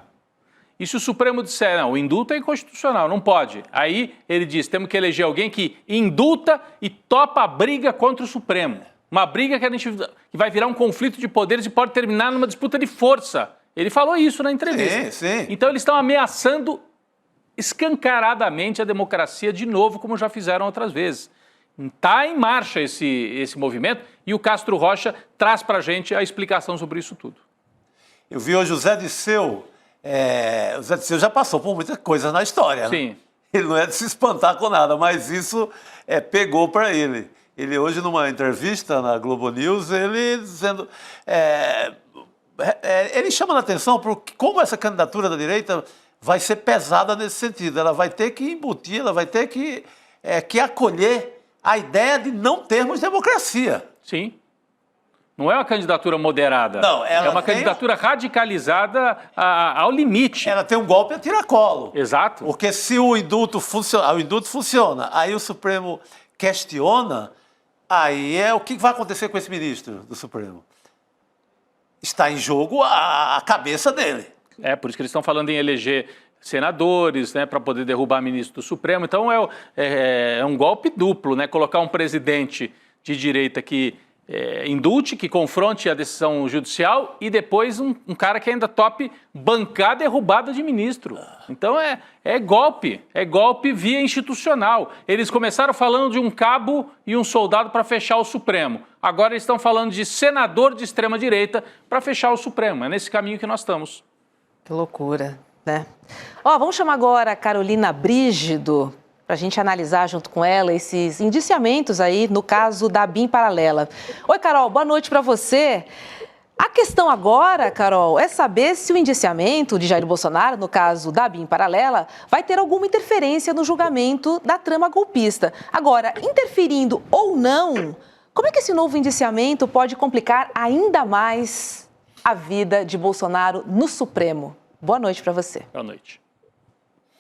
Speaker 9: e se o Supremo disser, não, o indulto é inconstitucional, não pode. Aí ele diz, temos que eleger alguém que indulta e topa a briga contra o Supremo. Uma briga que vai virar um conflito de poderes e pode terminar numa disputa de força. Ele falou isso na entrevista.
Speaker 4: Sim.
Speaker 9: Então eles estão ameaçando escancaradamente a democracia de novo, como já fizeram outras vezes. Está em marcha esse movimento e o Castro Rocha traz para a gente a explicação sobre isso tudo.
Speaker 4: Eu vi hoje o Zé Disseu. O Zé Disseu já passou por muitas coisas na história.
Speaker 9: Sim.
Speaker 4: Né? Ele não é de se espantar com nada, mas isso pegou para ele. Ele hoje, numa entrevista na Globo News, ele dizendo... ele chama a atenção por como essa candidatura da direita vai ser pesada nesse sentido. Ela vai ter que embutir, ela vai ter que acolher a ideia de não termos democracia.
Speaker 9: Sim. Não é uma candidatura moderada.
Speaker 4: Não,
Speaker 9: é uma candidatura radicalizada ao limite.
Speaker 4: Ela tem um golpe a tiracolo.
Speaker 9: Exato.
Speaker 4: Porque se o indulto funciona, aí o Supremo questiona, aí o que vai acontecer com esse ministro do Supremo? Está em jogo a cabeça dele.
Speaker 9: Por isso que eles estão falando em eleger senadores, né, para poder derrubar ministro do Supremo. Então é um golpe duplo, né, colocar um presidente de direita que indulte, que confronte a decisão judicial e depois um cara que ainda tope bancar a derrubada de ministro. Então é golpe via institucional. Eles começaram falando de um cabo e um soldado para fechar o Supremo. Agora eles estão falando de senador de extrema-direita para fechar o Supremo. É nesse caminho que nós estamos.
Speaker 3: Que loucura, né? Vamos chamar agora a Carolina Brígido para a gente analisar junto com ela esses indiciamentos aí no caso da BIM Paralela. Oi, Carol, boa noite para você. A questão agora, Carol, é saber se o indiciamento de Jair Bolsonaro, no caso da BIM Paralela, vai ter alguma interferência no julgamento da trama golpista. Agora, interferindo ou não, como é que esse novo indiciamento pode complicar ainda mais a vida de Bolsonaro no Supremo? Boa noite para você.
Speaker 9: Boa noite.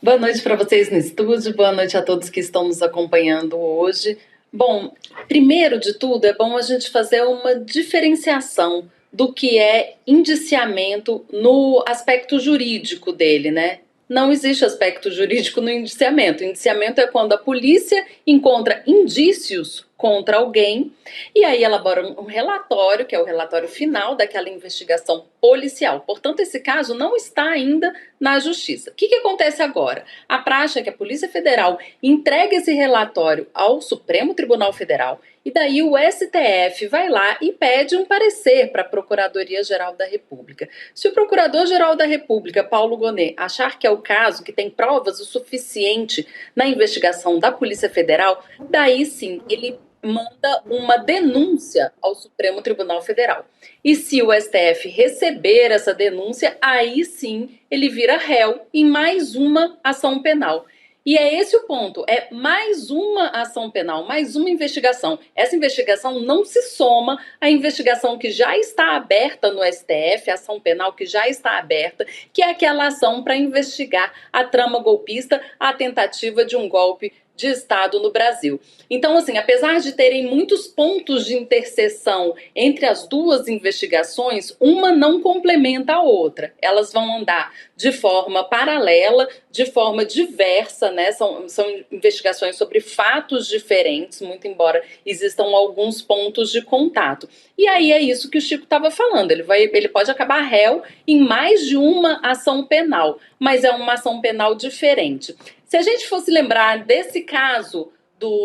Speaker 13: Boa noite para vocês no estúdio, boa noite a todos que estão nos acompanhando hoje. Bom, primeiro de tudo, é bom a gente fazer uma diferenciação do que é indiciamento no aspecto jurídico dele, né? Não existe aspecto jurídico no indiciamento. O indiciamento é quando a polícia encontra indícios contra alguém e aí elabora um relatório, que é o relatório final daquela investigação policial. Portanto, esse caso não está ainda na justiça. O que acontece agora? A praxe é que a Polícia Federal entrega esse relatório ao Supremo Tribunal Federal e daí o STF vai lá e pede um parecer para a Procuradoria-Geral da República. Se o Procurador-Geral da República, Paulo Gonet, achar que é o caso, que tem provas o suficiente na investigação da Polícia Federal, daí sim ele manda uma denúncia ao Supremo Tribunal Federal. E se o STF receber essa denúncia, aí sim ele vira réu em mais uma ação penal. E é esse o ponto, é mais uma ação penal, mais uma investigação. Essa investigação não se soma à investigação que já está aberta no STF, a ação penal que já está aberta, que é aquela ação para investigar a trama golpista, a tentativa de um golpe de Estado no Brasil. Então, assim, apesar de terem muitos pontos de interseção entre as duas investigações, uma não complementa a outra. Elas vão andar de forma paralela, de forma diversa, né? São investigações sobre fatos diferentes, muito embora existam alguns pontos de contato. E aí é isso que o Chico estava falando. Ele pode acabar réu em mais de uma ação penal, mas é uma ação penal diferente. Se a gente fosse lembrar desse caso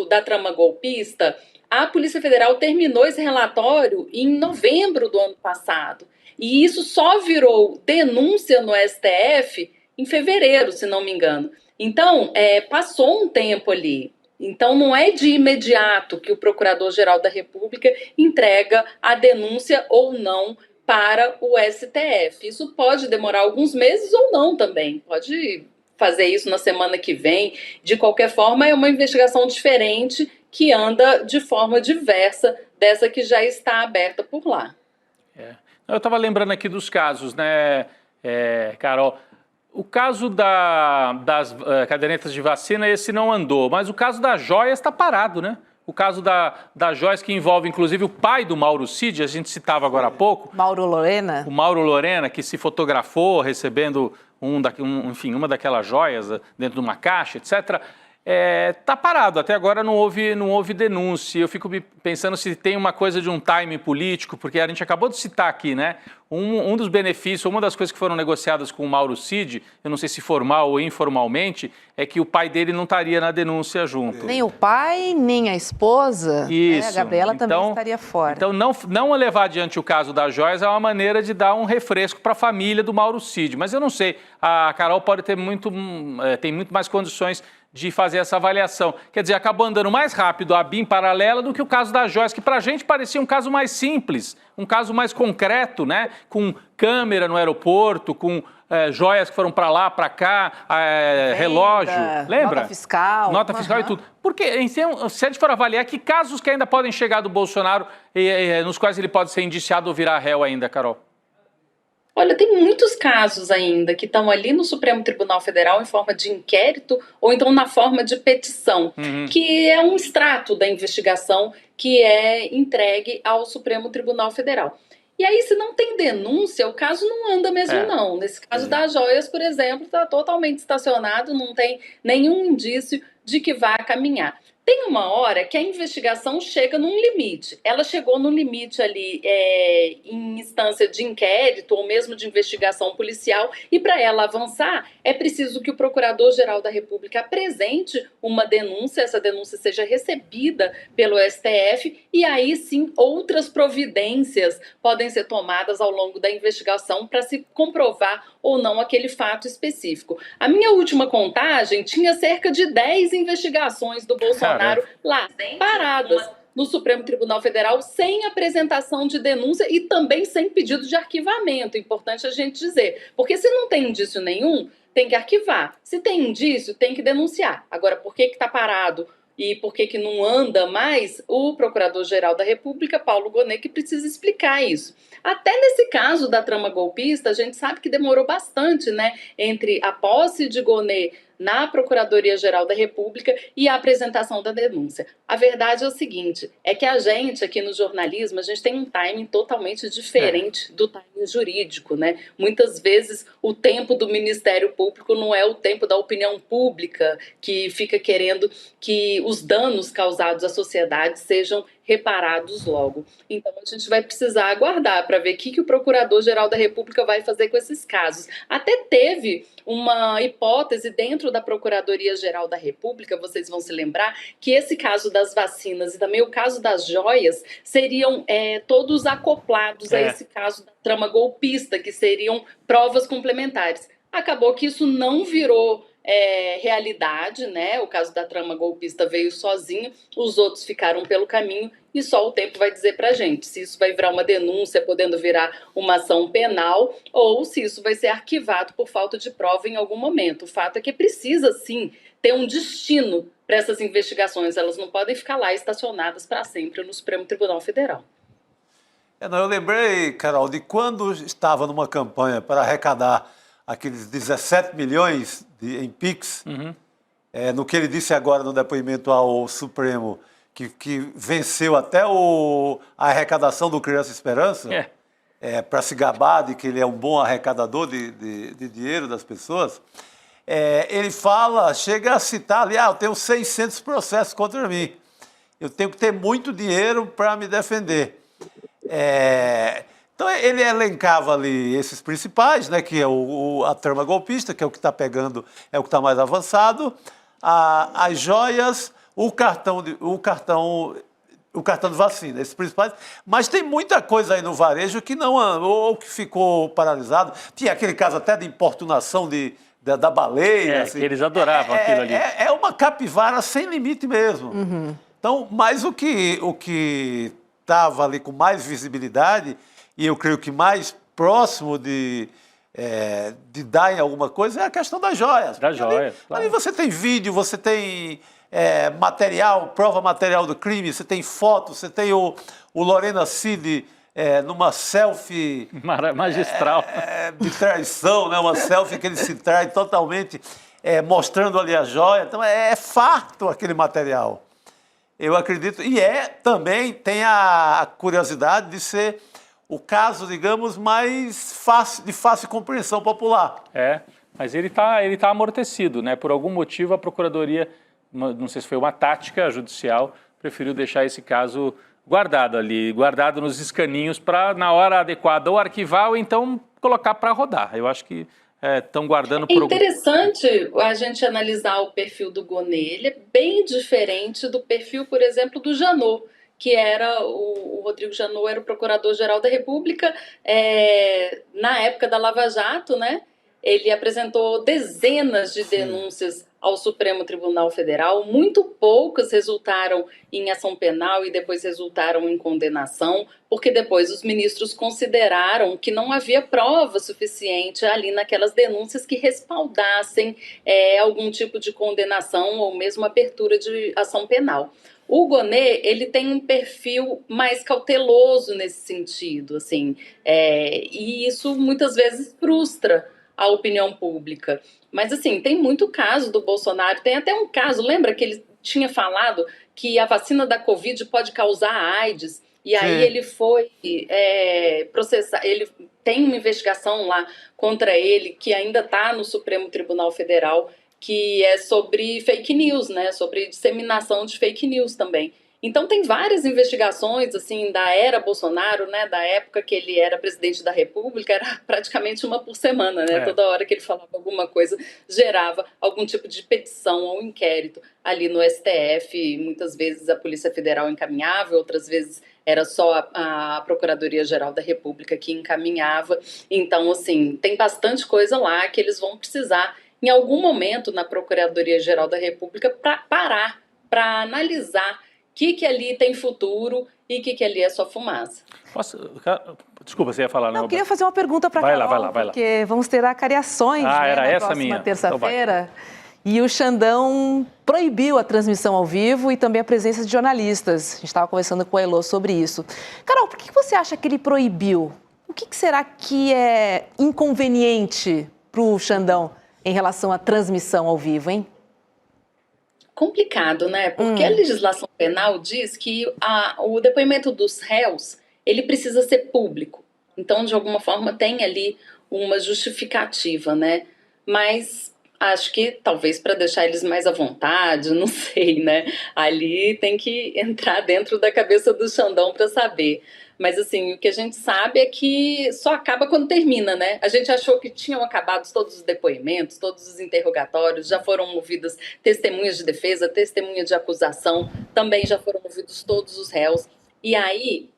Speaker 13: da trama golpista, a Polícia Federal terminou esse relatório em novembro do ano passado. E isso só virou denúncia no STF em fevereiro, se não me engano. Então, passou um tempo ali. Então, não é de imediato que o Procurador-Geral da República entrega a denúncia ou não para o STF. Isso pode demorar alguns meses ou não também. Pode fazer isso na semana que vem. De qualquer forma, é uma investigação diferente que anda de forma diversa dessa que já está aberta por lá.
Speaker 9: Eu estava lembrando aqui dos casos, né, Carol? O caso das cadernetas de vacina, esse não andou, mas o caso das joias está parado, né? O caso das joias que envolve, inclusive, o pai do Mauro Cid, a gente citava agora há pouco.
Speaker 3: Mauro Lorena.
Speaker 9: O Mauro Lorena, que se fotografou recebendo uma daquelas joias dentro de uma caixa, etc. Está parado, até agora não houve denúncia. Eu fico pensando se tem uma coisa de um time político, porque a gente acabou de citar aqui, né? Um dos benefícios, uma das coisas que foram negociadas com o Mauro Cid, eu não sei se formal ou informalmente, é que o pai dele não estaria na denúncia junto.
Speaker 3: Nem o pai, nem a esposa.
Speaker 9: Isso.
Speaker 3: A Gabriela também estaria fora.
Speaker 9: Então, não levar adiante o caso das joias é uma maneira de dar um refresco para a família do Mauro Cid. Mas eu não sei, a Carol pode ter tem muito mais condições de fazer essa avaliação. Quer dizer, acabou andando mais rápido a BIM Paralela do que o caso das joias, que para a gente parecia um caso mais simples, um caso mais concreto, né? Com câmera no aeroporto, com joias que foram para lá, para cá, relógio, lembra?
Speaker 3: Nota fiscal.
Speaker 9: Nota fiscal e tudo. Porque, então, se a gente for avaliar, que casos que ainda podem chegar do Bolsonaro, nos quais ele pode ser indiciado ou virar réu ainda, Carol?
Speaker 13: Olha, tem muitos casos ainda que estão ali no Supremo Tribunal Federal em forma de inquérito ou então na forma de petição, que é um extrato da investigação que é entregue ao Supremo Tribunal Federal. E aí, se não tem denúncia, o caso não anda mesmo, não. Nesse caso das joias, por exemplo, está totalmente estacionado, não tem nenhum indício de que vá caminhar. Tem uma hora que a investigação chega num limite. Ela chegou no limite ali em instância de inquérito ou mesmo de investigação policial, e para ela avançar é preciso que o Procurador-Geral da República apresente uma denúncia, essa denúncia seja recebida pelo STF, e aí sim outras providências podem ser tomadas ao longo da investigação para se comprovar ou não aquele fato específico. A minha última contagem tinha cerca de 10 investigações do Bolsonaro lá, paradas no Supremo Tribunal Federal, sem apresentação de denúncia e também sem pedido de arquivamento. Importante a gente dizer. Porque se não tem indício nenhum, tem que arquivar. Se tem indício, tem que denunciar. Agora, por que está parado e por que não anda mais? O Procurador-Geral da República, Paulo Gonet, que precisa explicar isso. Até nesse caso da trama golpista, a gente sabe que demorou bastante, né? Entre a posse de Gonet na Procuradoria-Geral da República e a apresentação da denúncia. A verdade é o seguinte, é que a gente aqui no jornalismo, a gente tem um timing totalmente diferente do timing jurídico, né? Muitas vezes o tempo do Ministério Público não é o tempo da opinião pública, que fica querendo que os danos causados à sociedade sejam reparados logo. Então a gente vai precisar aguardar para ver o que o Procurador-Geral da República vai fazer com esses casos. Até teve uma hipótese dentro da Procuradoria-Geral da República, vocês vão se lembrar, que esse caso das vacinas e também o caso das joias seriam todos acoplados a esse caso da trama golpista, que seriam provas complementares. Acabou que isso não virou realidade, né? O caso da trama golpista veio sozinho, os outros ficaram pelo caminho e só o tempo vai dizer pra gente se isso vai virar uma denúncia, podendo virar uma ação penal, ou se isso vai ser arquivado por falta de prova em algum momento. O fato é que precisa, sim, ter um destino para essas investigações. Elas não podem ficar lá estacionadas para sempre no Supremo Tribunal Federal.
Speaker 4: Eu lembrei, Carol, de quando estava numa campanha para arrecadar aqueles 17 milhões em PIX, no que ele disse agora no depoimento ao Supremo, que venceu até a arrecadação do Criança Esperança, para se gabar de que ele é um bom arrecadador de dinheiro das pessoas, ele chega a citar ali, eu tenho 600 processos contra mim, eu tenho que ter muito dinheiro para me defender. Então ele elencava ali esses principais, né, que é a trama golpista, que é o que está pegando, é o que está mais avançado, as joias, o cartão de vacina, esses principais, mas tem muita coisa aí no varejo que não ou que ficou paralisado. Tinha aquele caso até de importunação da baleia. Assim.
Speaker 9: Eles adoravam aquilo ali.
Speaker 4: É uma capivara sem limite mesmo. Então, mas o que estava ali com mais visibilidade, e eu creio que mais próximo de dar em alguma coisa, é a questão das joias.
Speaker 9: Das joias, claro.
Speaker 4: Ali você tem vídeo, você tem material, prova material do crime, você tem foto, você tem o Lorena Cid numa selfie...
Speaker 9: magistral.
Speaker 4: De traição, né? Uma selfie que ele se trai totalmente, mostrando ali a joia. Então é farto aquele material. Eu acredito. E também tem a curiosidade de ser o caso, digamos, mais de fácil compreensão popular.
Speaker 9: Mas ele tá amortecido, né? Por algum motivo a Procuradoria, não sei se foi uma tática judicial, preferiu deixar esse caso guardado ali, guardado nos escaninhos para, na hora adequada, ou arquivar ou então colocar para rodar. Eu acho que estão guardando por
Speaker 13: interessante a gente analisar o perfil do Gonet. Ele é bem diferente do perfil, por exemplo, do Janot, que era o Rodrigo Janot, era o Procurador-Geral da República, na época da Lava Jato, né? Ele apresentou dezenas de denúncias ao Supremo Tribunal Federal, muito poucas resultaram em ação penal e depois resultaram em condenação, porque depois os ministros consideraram que não havia prova suficiente ali naquelas denúncias que respaldassem algum tipo de condenação ou mesmo abertura de ação penal. O Gonet, ele tem um perfil mais cauteloso nesse sentido, assim, e isso muitas vezes frustra a opinião pública. Mas, assim, tem muito caso do Bolsonaro, tem até um caso, lembra que ele tinha falado que a vacina da Covid pode causar AIDS, E aí
Speaker 4: Sim.
Speaker 13: ele foi processar, ele tem uma investigação lá contra ele que ainda está no Supremo Tribunal Federal, que é sobre fake news, né? Sobre disseminação de fake news também. Então tem várias investigações, assim, da era Bolsonaro, né? Da época que ele era presidente da República, era praticamente uma por semana, né? Toda hora que ele falava alguma coisa, gerava algum tipo de petição ou inquérito ali no STF. Muitas vezes a Polícia Federal encaminhava, outras vezes era só a Procuradoria-Geral da República que encaminhava. Então, assim, tem bastante coisa lá que eles vão precisar, em algum momento, na Procuradoria-Geral da República, para parar, para analisar o que ali tem futuro e o que ali é só fumaça.
Speaker 9: Desculpa, você ia falar, né?
Speaker 3: Eu queria fazer uma pergunta para a Carol,
Speaker 9: vai lá.
Speaker 3: porque vamos ter acariações
Speaker 9: era
Speaker 3: na
Speaker 9: essa
Speaker 3: próxima
Speaker 9: minha.
Speaker 3: terça-feira. E o Xandão proibiu a transmissão ao vivo e também a presença de jornalistas. A gente estava conversando com a Elô sobre isso. Carol, por que você acha que ele proibiu? O que será que é inconveniente para o Xandão em relação à transmissão ao vivo, hein?
Speaker 13: Complicado, né? Porque a legislação penal diz que o depoimento dos réus, ele precisa ser público. Então, de alguma forma, tem ali uma justificativa, né? Mas acho que talvez para deixar eles mais à vontade, não sei, né? Ali tem que entrar dentro da cabeça do Xandão para saber. Mas, assim, o que a gente sabe é que só acaba quando termina, né? A gente achou que tinham acabado todos os depoimentos, todos os interrogatórios, já foram ouvidas testemunhas de defesa, testemunha de acusação, também já foram ouvidos todos os réus. E aí,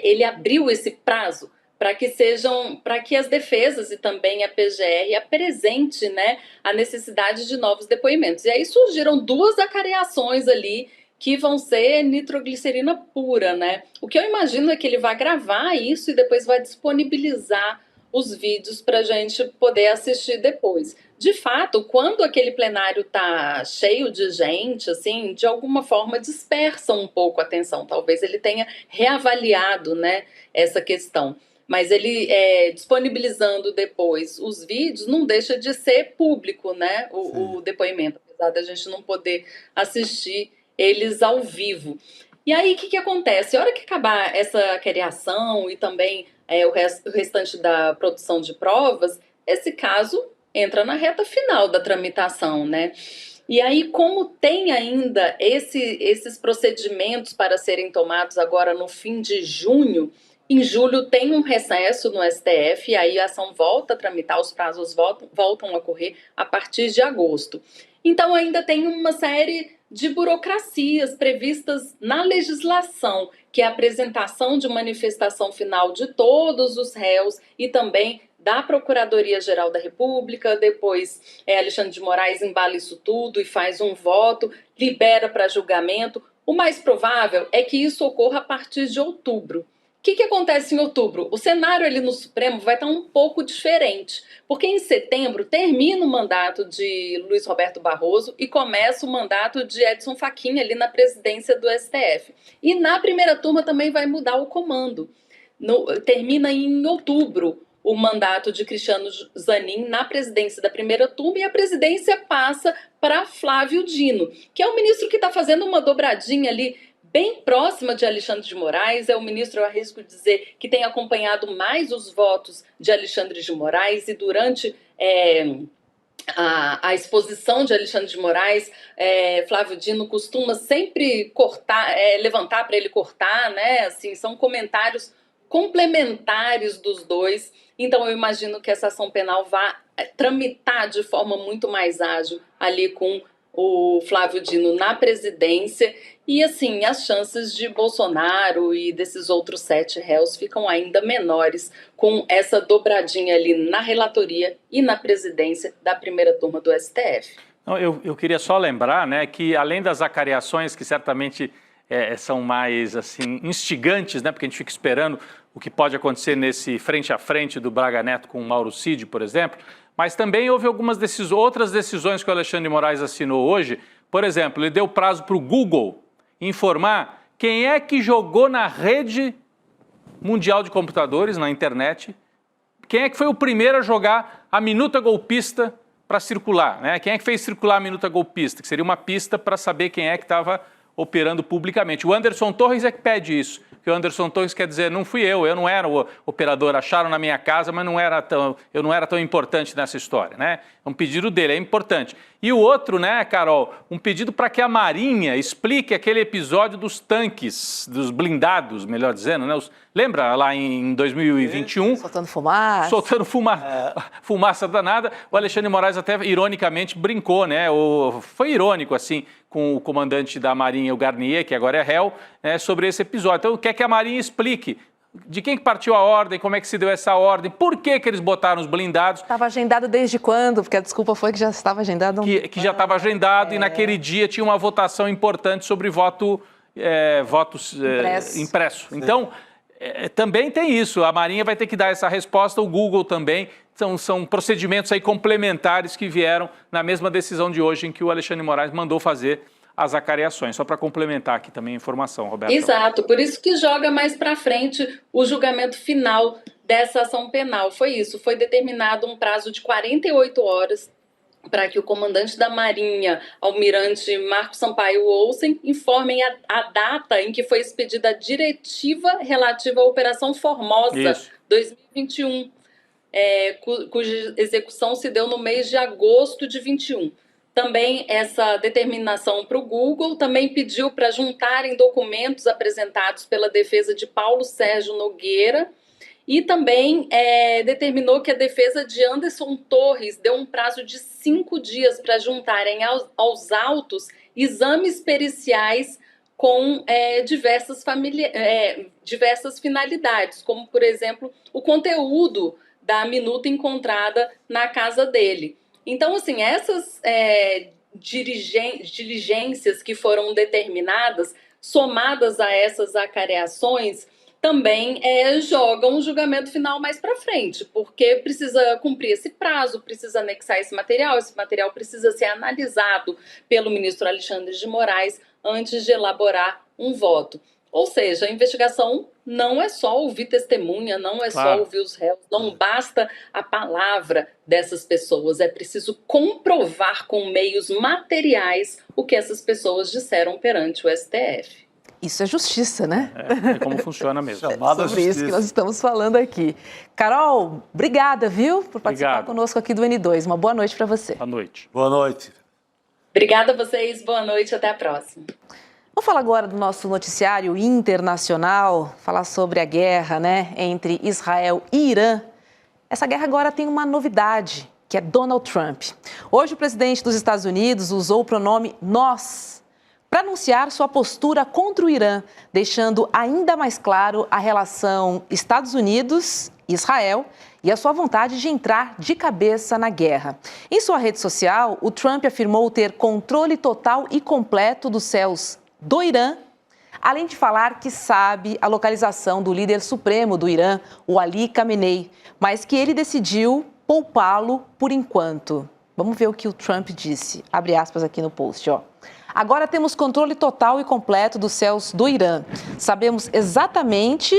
Speaker 13: ele abriu esse prazo para que as defesas e também a PGR apresente, né, a necessidade de novos depoimentos. E aí surgiram duas acareações ali, que vão ser nitroglicerina pura, né? O que eu imagino é que ele vai gravar isso e depois vai disponibilizar os vídeos para a gente poder assistir depois. De fato, quando aquele plenário tá cheio de gente, assim, de alguma forma dispersa um pouco a atenção. Talvez ele tenha reavaliado, né, essa questão. Mas ele disponibilizando depois os vídeos não deixa de ser público, né? O depoimento, apesar da gente não poder assistir eles ao vivo. E aí, o que acontece? A hora que acabar essa criação e também o restante da produção de provas, esse caso entra na reta final da tramitação, né? E aí, como tem ainda esses procedimentos para serem tomados agora no fim de junho, em julho tem um recesso no STF, e aí a ação volta a tramitar, os prazos voltam a correr a partir de agosto. Então, ainda tem uma série de burocracias previstas na legislação, que é a apresentação de manifestação final de todos os réus e também da Procuradoria-Geral da República. Depois Alexandre de Moraes embala isso tudo e faz um voto, libera para julgamento. O mais provável é que isso ocorra a partir de outubro. O que acontece em outubro? O cenário ali no Supremo vai estar um pouco diferente, porque em setembro termina o mandato de Luiz Roberto Barroso e começa o mandato de Edson Fachin ali na presidência do STF. E na primeira turma também vai mudar o comando. Termina em outubro o mandato de Cristiano Zanin na presidência da primeira turma e a presidência passa para Flávio Dino, que é o ministro que está fazendo uma dobradinha ali bem próxima de Alexandre de Moraes. É o ministro, eu arrisco dizer, que tem acompanhado mais os votos de Alexandre de Moraes, e durante a exposição de Alexandre de Moraes, Flávio Dino costuma sempre levantar para ele cortar, né? Assim, são comentários complementares dos dois. Então eu imagino que essa ação penal vá tramitar de forma muito mais ágil ali com o Flávio Dino na presidência, e assim, as chances de Bolsonaro e desses outros 7 réus ficam ainda menores com essa dobradinha ali na relatoria e na presidência da primeira turma do STF.
Speaker 9: Não, eu queria só lembrar, né, que além das acariações, que certamente são mais assim, instigantes, né, porque a gente fica esperando o que pode acontecer nesse frente a frente do Braga Neto com o Mauro Cid, por exemplo, mas também houve algumas outras decisões que o Alexandre de Moraes assinou hoje. Por exemplo, ele deu prazo para o Google informar quem é que jogou na rede mundial de computadores, na internet, quem é que foi o primeiro a jogar a minuta golpista para circular, né? Quem é que fez circular a minuta golpista, que seria uma pista para saber quem é que estava operando publicamente. O Anderson Torres é que pede isso. Porque o Anderson Torres quer dizer, não fui eu não era o operador, acharam na minha casa, mas eu não era tão importante nessa história, né? É um pedido dele, é importante. E o outro, né, Carol, um pedido para que a Marinha explique aquele episódio dos tanques, dos blindados, melhor dizendo, né? Lembra lá em 2021?
Speaker 3: Soltando fumaça.
Speaker 9: Soltando fumaça danada. O Alexandre de Moraes até ironicamente brincou, né? Foi irônico, assim, com o comandante da Marinha, o Garnier, que agora é réu, né, sobre esse episódio. Então, quer que a Marinha explique de quem que partiu a ordem, como é que se deu essa ordem, por que eles botaram os blindados.
Speaker 3: Estava agendado desde quando? Porque a desculpa foi que já estava agendado.
Speaker 9: Que já estava agendado e naquele dia tinha uma votação importante sobre votos impresso. Então, também tem isso. A Marinha vai ter que dar essa resposta, o Google também. São procedimentos aí complementares que vieram na mesma decisão de hoje em que o Alexandre de Moraes mandou fazer as acariações. Só para complementar aqui também a informação, Roberto.
Speaker 13: Exato, por isso que joga mais para frente o julgamento final dessa ação penal. Foi isso, foi determinado um prazo de 48 horas para que o comandante da Marinha, almirante Marco Sampaio Olsen, informem a data em que foi expedida a diretiva relativa à Operação Formosa 2021, cuja execução se deu no mês de agosto de 21. Também essa determinação para o Google também pediu para juntarem documentos apresentados pela defesa de Paulo Sérgio Nogueira e também determinou que a defesa de Anderson Torres deu um prazo de 5 dias para juntarem aos autos exames periciais com diversas finalidades, como, por exemplo, o conteúdo da minuta encontrada na casa dele. Então, assim, essas diligências que foram determinadas, somadas a essas acareações, também jogam um julgamento final mais para frente, porque precisa cumprir esse prazo, precisa anexar esse material precisa ser analisado pelo ministro Alexandre de Moraes antes de elaborar um voto. Ou seja, a investigação não é só ouvir testemunha, não é só ouvir os réus, não basta a palavra dessas pessoas, é preciso comprovar com meios materiais o que essas pessoas disseram perante o STF.
Speaker 3: Isso é justiça, né?
Speaker 9: É como funciona mesmo.
Speaker 3: Sobre justiça. Isso que nós estamos falando aqui. Carol, obrigada, viu, por participar conosco aqui do N2. Uma boa noite para você.
Speaker 9: Boa noite.
Speaker 4: Boa noite.
Speaker 13: Obrigada a vocês, boa noite, até a próxima.
Speaker 3: Vamos falar agora do nosso noticiário internacional, falar sobre a guerra, né, entre Israel e Irã. Essa guerra agora tem uma novidade, que é Donald Trump. Hoje o presidente dos Estados Unidos usou o pronome nós para anunciar sua postura contra o Irã, deixando ainda mais claro a relação Estados Unidos-Israel e a sua vontade de entrar de cabeça na guerra. Em sua rede social, o Trump afirmou ter controle total e completo dos céus do Irã, além de falar que sabe a localização do líder supremo do Irã, o Ali Khamenei, mas que ele decidiu poupá-lo por enquanto. Vamos ver o que o Trump disse. Abre aspas aqui no post, ó. Agora temos controle total e completo dos céus do Irã. Sabemos exatamente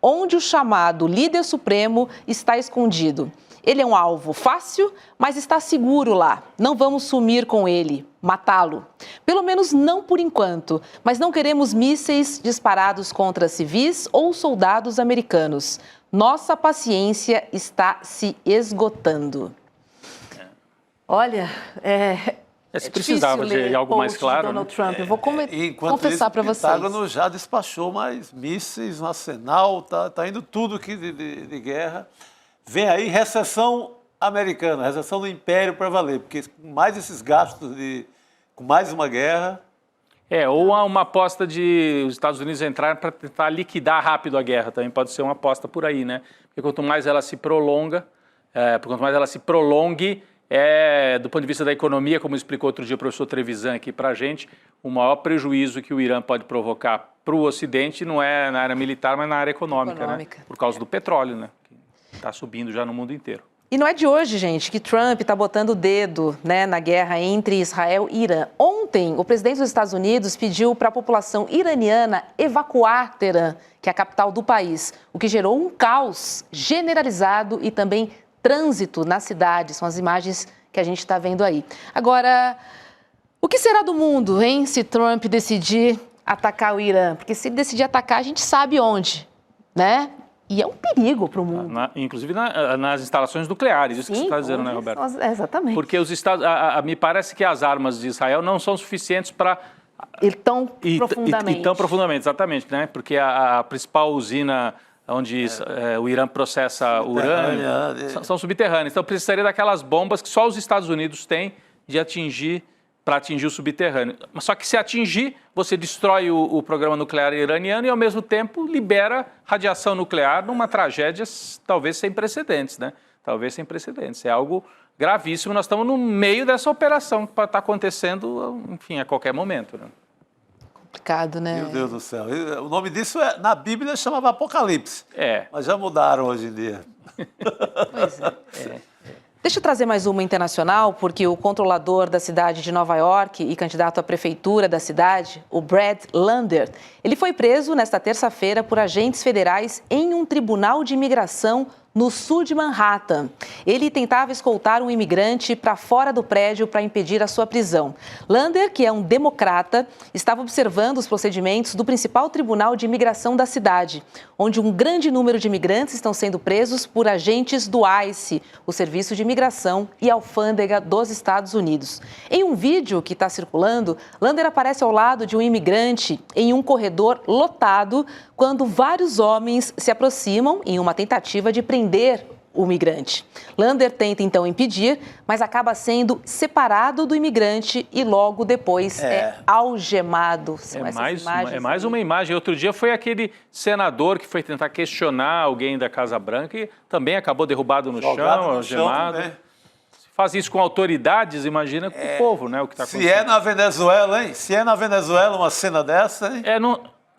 Speaker 3: onde o chamado líder supremo está escondido. Ele é um alvo fácil, mas está seguro lá. Não vamos sumir com ele, matá-lo. Pelo menos não por enquanto, mas não queremos mísseis disparados contra civis ou soldados americanos. Nossa paciência está se esgotando. Olha,
Speaker 9: se precisava de algo mais claro.
Speaker 3: Donald Trump. Eu vou confessar para vocês.
Speaker 4: O Pentágono já despachou mais mísseis no arsenal, tá indo tudo aqui de guerra. Vem aí recessão americana, recessão do império para valer, porque com mais esses gastos, com mais uma guerra...
Speaker 9: Ou uma aposta de os Estados Unidos entrarem para tentar liquidar rápido a guerra, também pode ser uma aposta por aí, né? Porque quanto mais ela se prolongue, do ponto de vista da economia, como explicou outro dia o professor Trevisan aqui para a gente, o maior prejuízo que o Irã pode provocar para o Ocidente não é na área militar, mas na área econômica. Né? Por causa do petróleo, né? Está subindo já no mundo inteiro.
Speaker 3: E não é de hoje, gente, que Trump está botando o dedo, né, na guerra entre Israel e Irã. Ontem, o presidente dos Estados Unidos pediu para a população iraniana evacuar Teherã, que é a capital do país, o que gerou um caos generalizado e também trânsito na cidade. São as imagens que a gente está vendo aí. Agora, O que será do mundo, hein, se Trump decidir atacar o Irã? Porque se ele decidir atacar, a gente sabe onde, né? E é um perigo para o mundo.
Speaker 9: Inclusive nas instalações nucleares, isso que você está dizendo, né, Roberto?
Speaker 3: Exatamente.
Speaker 9: Porque os Estados, me parece que as armas de Israel não são suficientes para...
Speaker 3: Ir tão profundamente.
Speaker 9: E tão profundamente, exatamente, né? Porque a principal usina onde o Irã processa urânio são subterrâneas. Então precisaria daquelas bombas que só os Estados Unidos têm para atingir o subterrâneo. Só que se atingir, você destrói o programa nuclear iraniano e, ao mesmo tempo, libera radiação nuclear numa tragédia talvez sem precedentes, né? Talvez sem precedentes. É algo gravíssimo. Nós estamos no meio dessa operação que está acontecendo, enfim, a qualquer momento, né?
Speaker 3: Complicado, né?
Speaker 4: Meu Deus do céu. O nome disso, na Bíblia, chamava Apocalipse. Mas já mudaram hoje em dia.
Speaker 3: Pois é. Deixa eu trazer mais uma internacional, porque o controlador da cidade de Nova York e candidato à prefeitura da cidade, o Brad Lander, ele foi preso nesta terça-feira por agentes federais em um tribunal de imigração no sul de Manhattan. Ele tentava escoltar um imigrante para fora do prédio para impedir a sua prisão. Lander, que é um democrata, estava observando os procedimentos do principal tribunal de imigração da cidade, onde um grande número de imigrantes estão sendo presos por agentes do ICE, o Serviço de Imigração e Alfândega dos Estados Unidos. Em um vídeo que está circulando, Lander aparece ao lado de um imigrante em um corredor lotado, quando vários homens se aproximam em uma tentativa de prender o migrante. Lander tenta então impedir, mas acaba sendo separado do imigrante e logo depois é algemado.
Speaker 9: É mais uma imagem. Outro dia foi aquele senador que foi tentar questionar alguém da Casa Branca e também acabou derrubado no chão, algemado. Se faz isso com autoridades, imagina com o povo, né? O que está acontecendo.
Speaker 4: Se é na Venezuela, hein? Se é na Venezuela uma cena dessa, hein?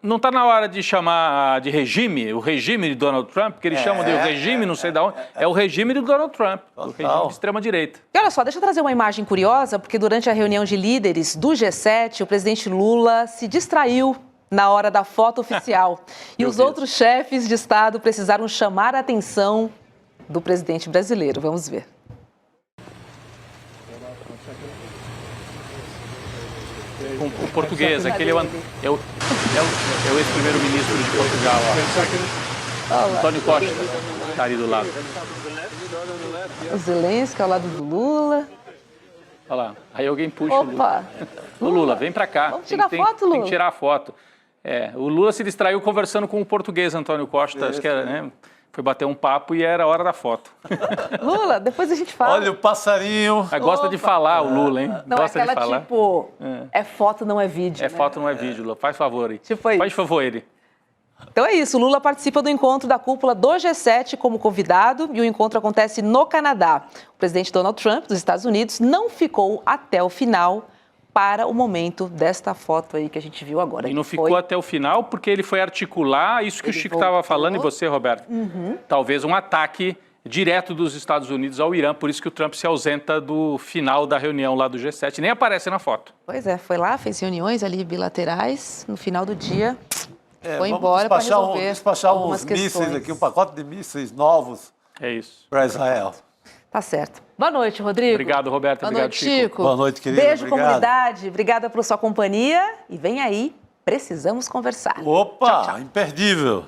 Speaker 9: Não está na hora de chamar de regime, o regime de Donald Trump, que eles chamam de o regime, não sei de onde, é o regime de Donald Trump, o regime de extrema-direita.
Speaker 3: E olha só, deixa eu trazer uma imagem curiosa, porque durante a reunião de líderes do G7, o presidente Lula se distraiu na hora da foto oficial. E os outros chefes de Estado precisaram chamar a atenção do presidente brasileiro. Vamos ver.
Speaker 9: O português, aquele é o ex-primeiro-ministro de Portugal, Antônio Costa, está ali do lado.
Speaker 3: O Zelensky ao lado do Lula.
Speaker 9: Olha lá, aí alguém puxa o Lula. O Lula, vem para cá.
Speaker 3: Vamos tirar foto, Lula?
Speaker 9: Tem que tirar a foto. O Lula se distraiu conversando com o português Antônio Costa, acho que era, né? Foi bater um papo e era a hora da foto.
Speaker 3: Lula, depois a gente fala.
Speaker 4: Olha o passarinho.
Speaker 9: Gosta de falar o Lula, hein?
Speaker 3: Não,
Speaker 9: gosta
Speaker 3: aquela
Speaker 9: de falar.
Speaker 3: Tipo, é foto, não é vídeo.
Speaker 9: É foto, não é vídeo, Lula. Faz favor aí.
Speaker 3: Tipo aí.
Speaker 9: Faz favor ele.
Speaker 3: Então é isso, Lula participa do encontro da cúpula do G7 como convidado e o encontro acontece no Canadá. O presidente Donald Trump, dos Estados Unidos, não ficou até o final para o momento desta foto aí que a gente viu agora.
Speaker 9: E não ficou até o final porque ele foi articular isso que o Chico estava falando e você, Roberto. Talvez um ataque direto dos Estados Unidos ao Irã, por isso que o Trump se ausenta do final da reunião lá do G7, nem aparece na foto.
Speaker 3: Pois é, foi lá, fez reuniões ali bilaterais, no final do dia foi embora para resolver
Speaker 4: despachar
Speaker 3: algumas
Speaker 4: uns
Speaker 3: questões.
Speaker 4: mísseis aqui, um pacote de mísseis novos.
Speaker 9: É isso.
Speaker 4: Para Israel.
Speaker 3: Tá certo. Boa noite, Rodrigo.
Speaker 9: Obrigado, Roberto.
Speaker 3: Boa
Speaker 9: Obrigado,
Speaker 3: noite, Chico.
Speaker 4: Boa noite, querida.
Speaker 3: Beijo,
Speaker 4: obrigado.
Speaker 3: comunidade. Obrigada por sua companhia. E vem aí, precisamos conversar.
Speaker 4: Opa,
Speaker 3: tchau, tchau.
Speaker 4: Imperdível.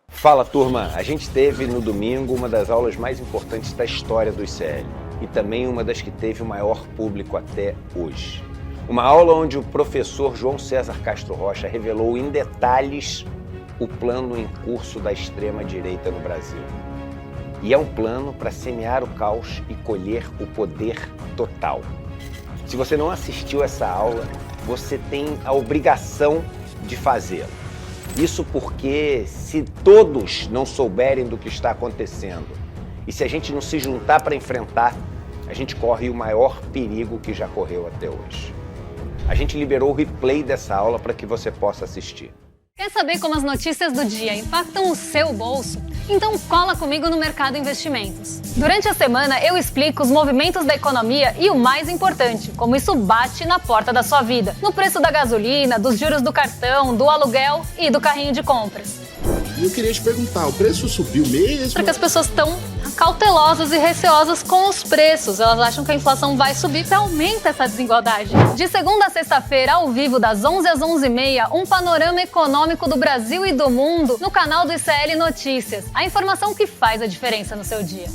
Speaker 14: Fala, turma. A gente teve no domingo uma das aulas mais importantes da história do ICL e também uma das que teve o maior público até hoje. Uma aula onde o professor João César Castro Rocha revelou em detalhes o plano em curso da extrema-direita no Brasil. E é um plano para semear o caos e colher o poder total. Se você não assistiu essa aula, você tem a obrigação de fazê-la. Isso porque se todos não souberem do que está acontecendo e se a gente não se juntar para enfrentar, a gente corre o maior perigo que já correu até hoje. A gente liberou o replay dessa aula para que você possa assistir.
Speaker 15: Quer saber como as notícias do dia impactam o seu bolso? Então cola comigo no Mercado Investimentos. Durante a semana eu explico os movimentos da economia e o mais importante, como isso bate na porta da sua vida. No preço da gasolina, dos juros do cartão, do aluguel e do carrinho de compras.
Speaker 16: E eu queria te perguntar, o preço subiu mesmo?
Speaker 15: Porque as pessoas estão cautelosas e receosas com os preços. Elas acham que a inflação vai subir e aumenta essa desigualdade. De segunda a sexta-feira, ao vivo, das 11 às 11h30, um panorama econômico do Brasil e do mundo no canal do ICL Notícias. A informação que faz a diferença no seu dia.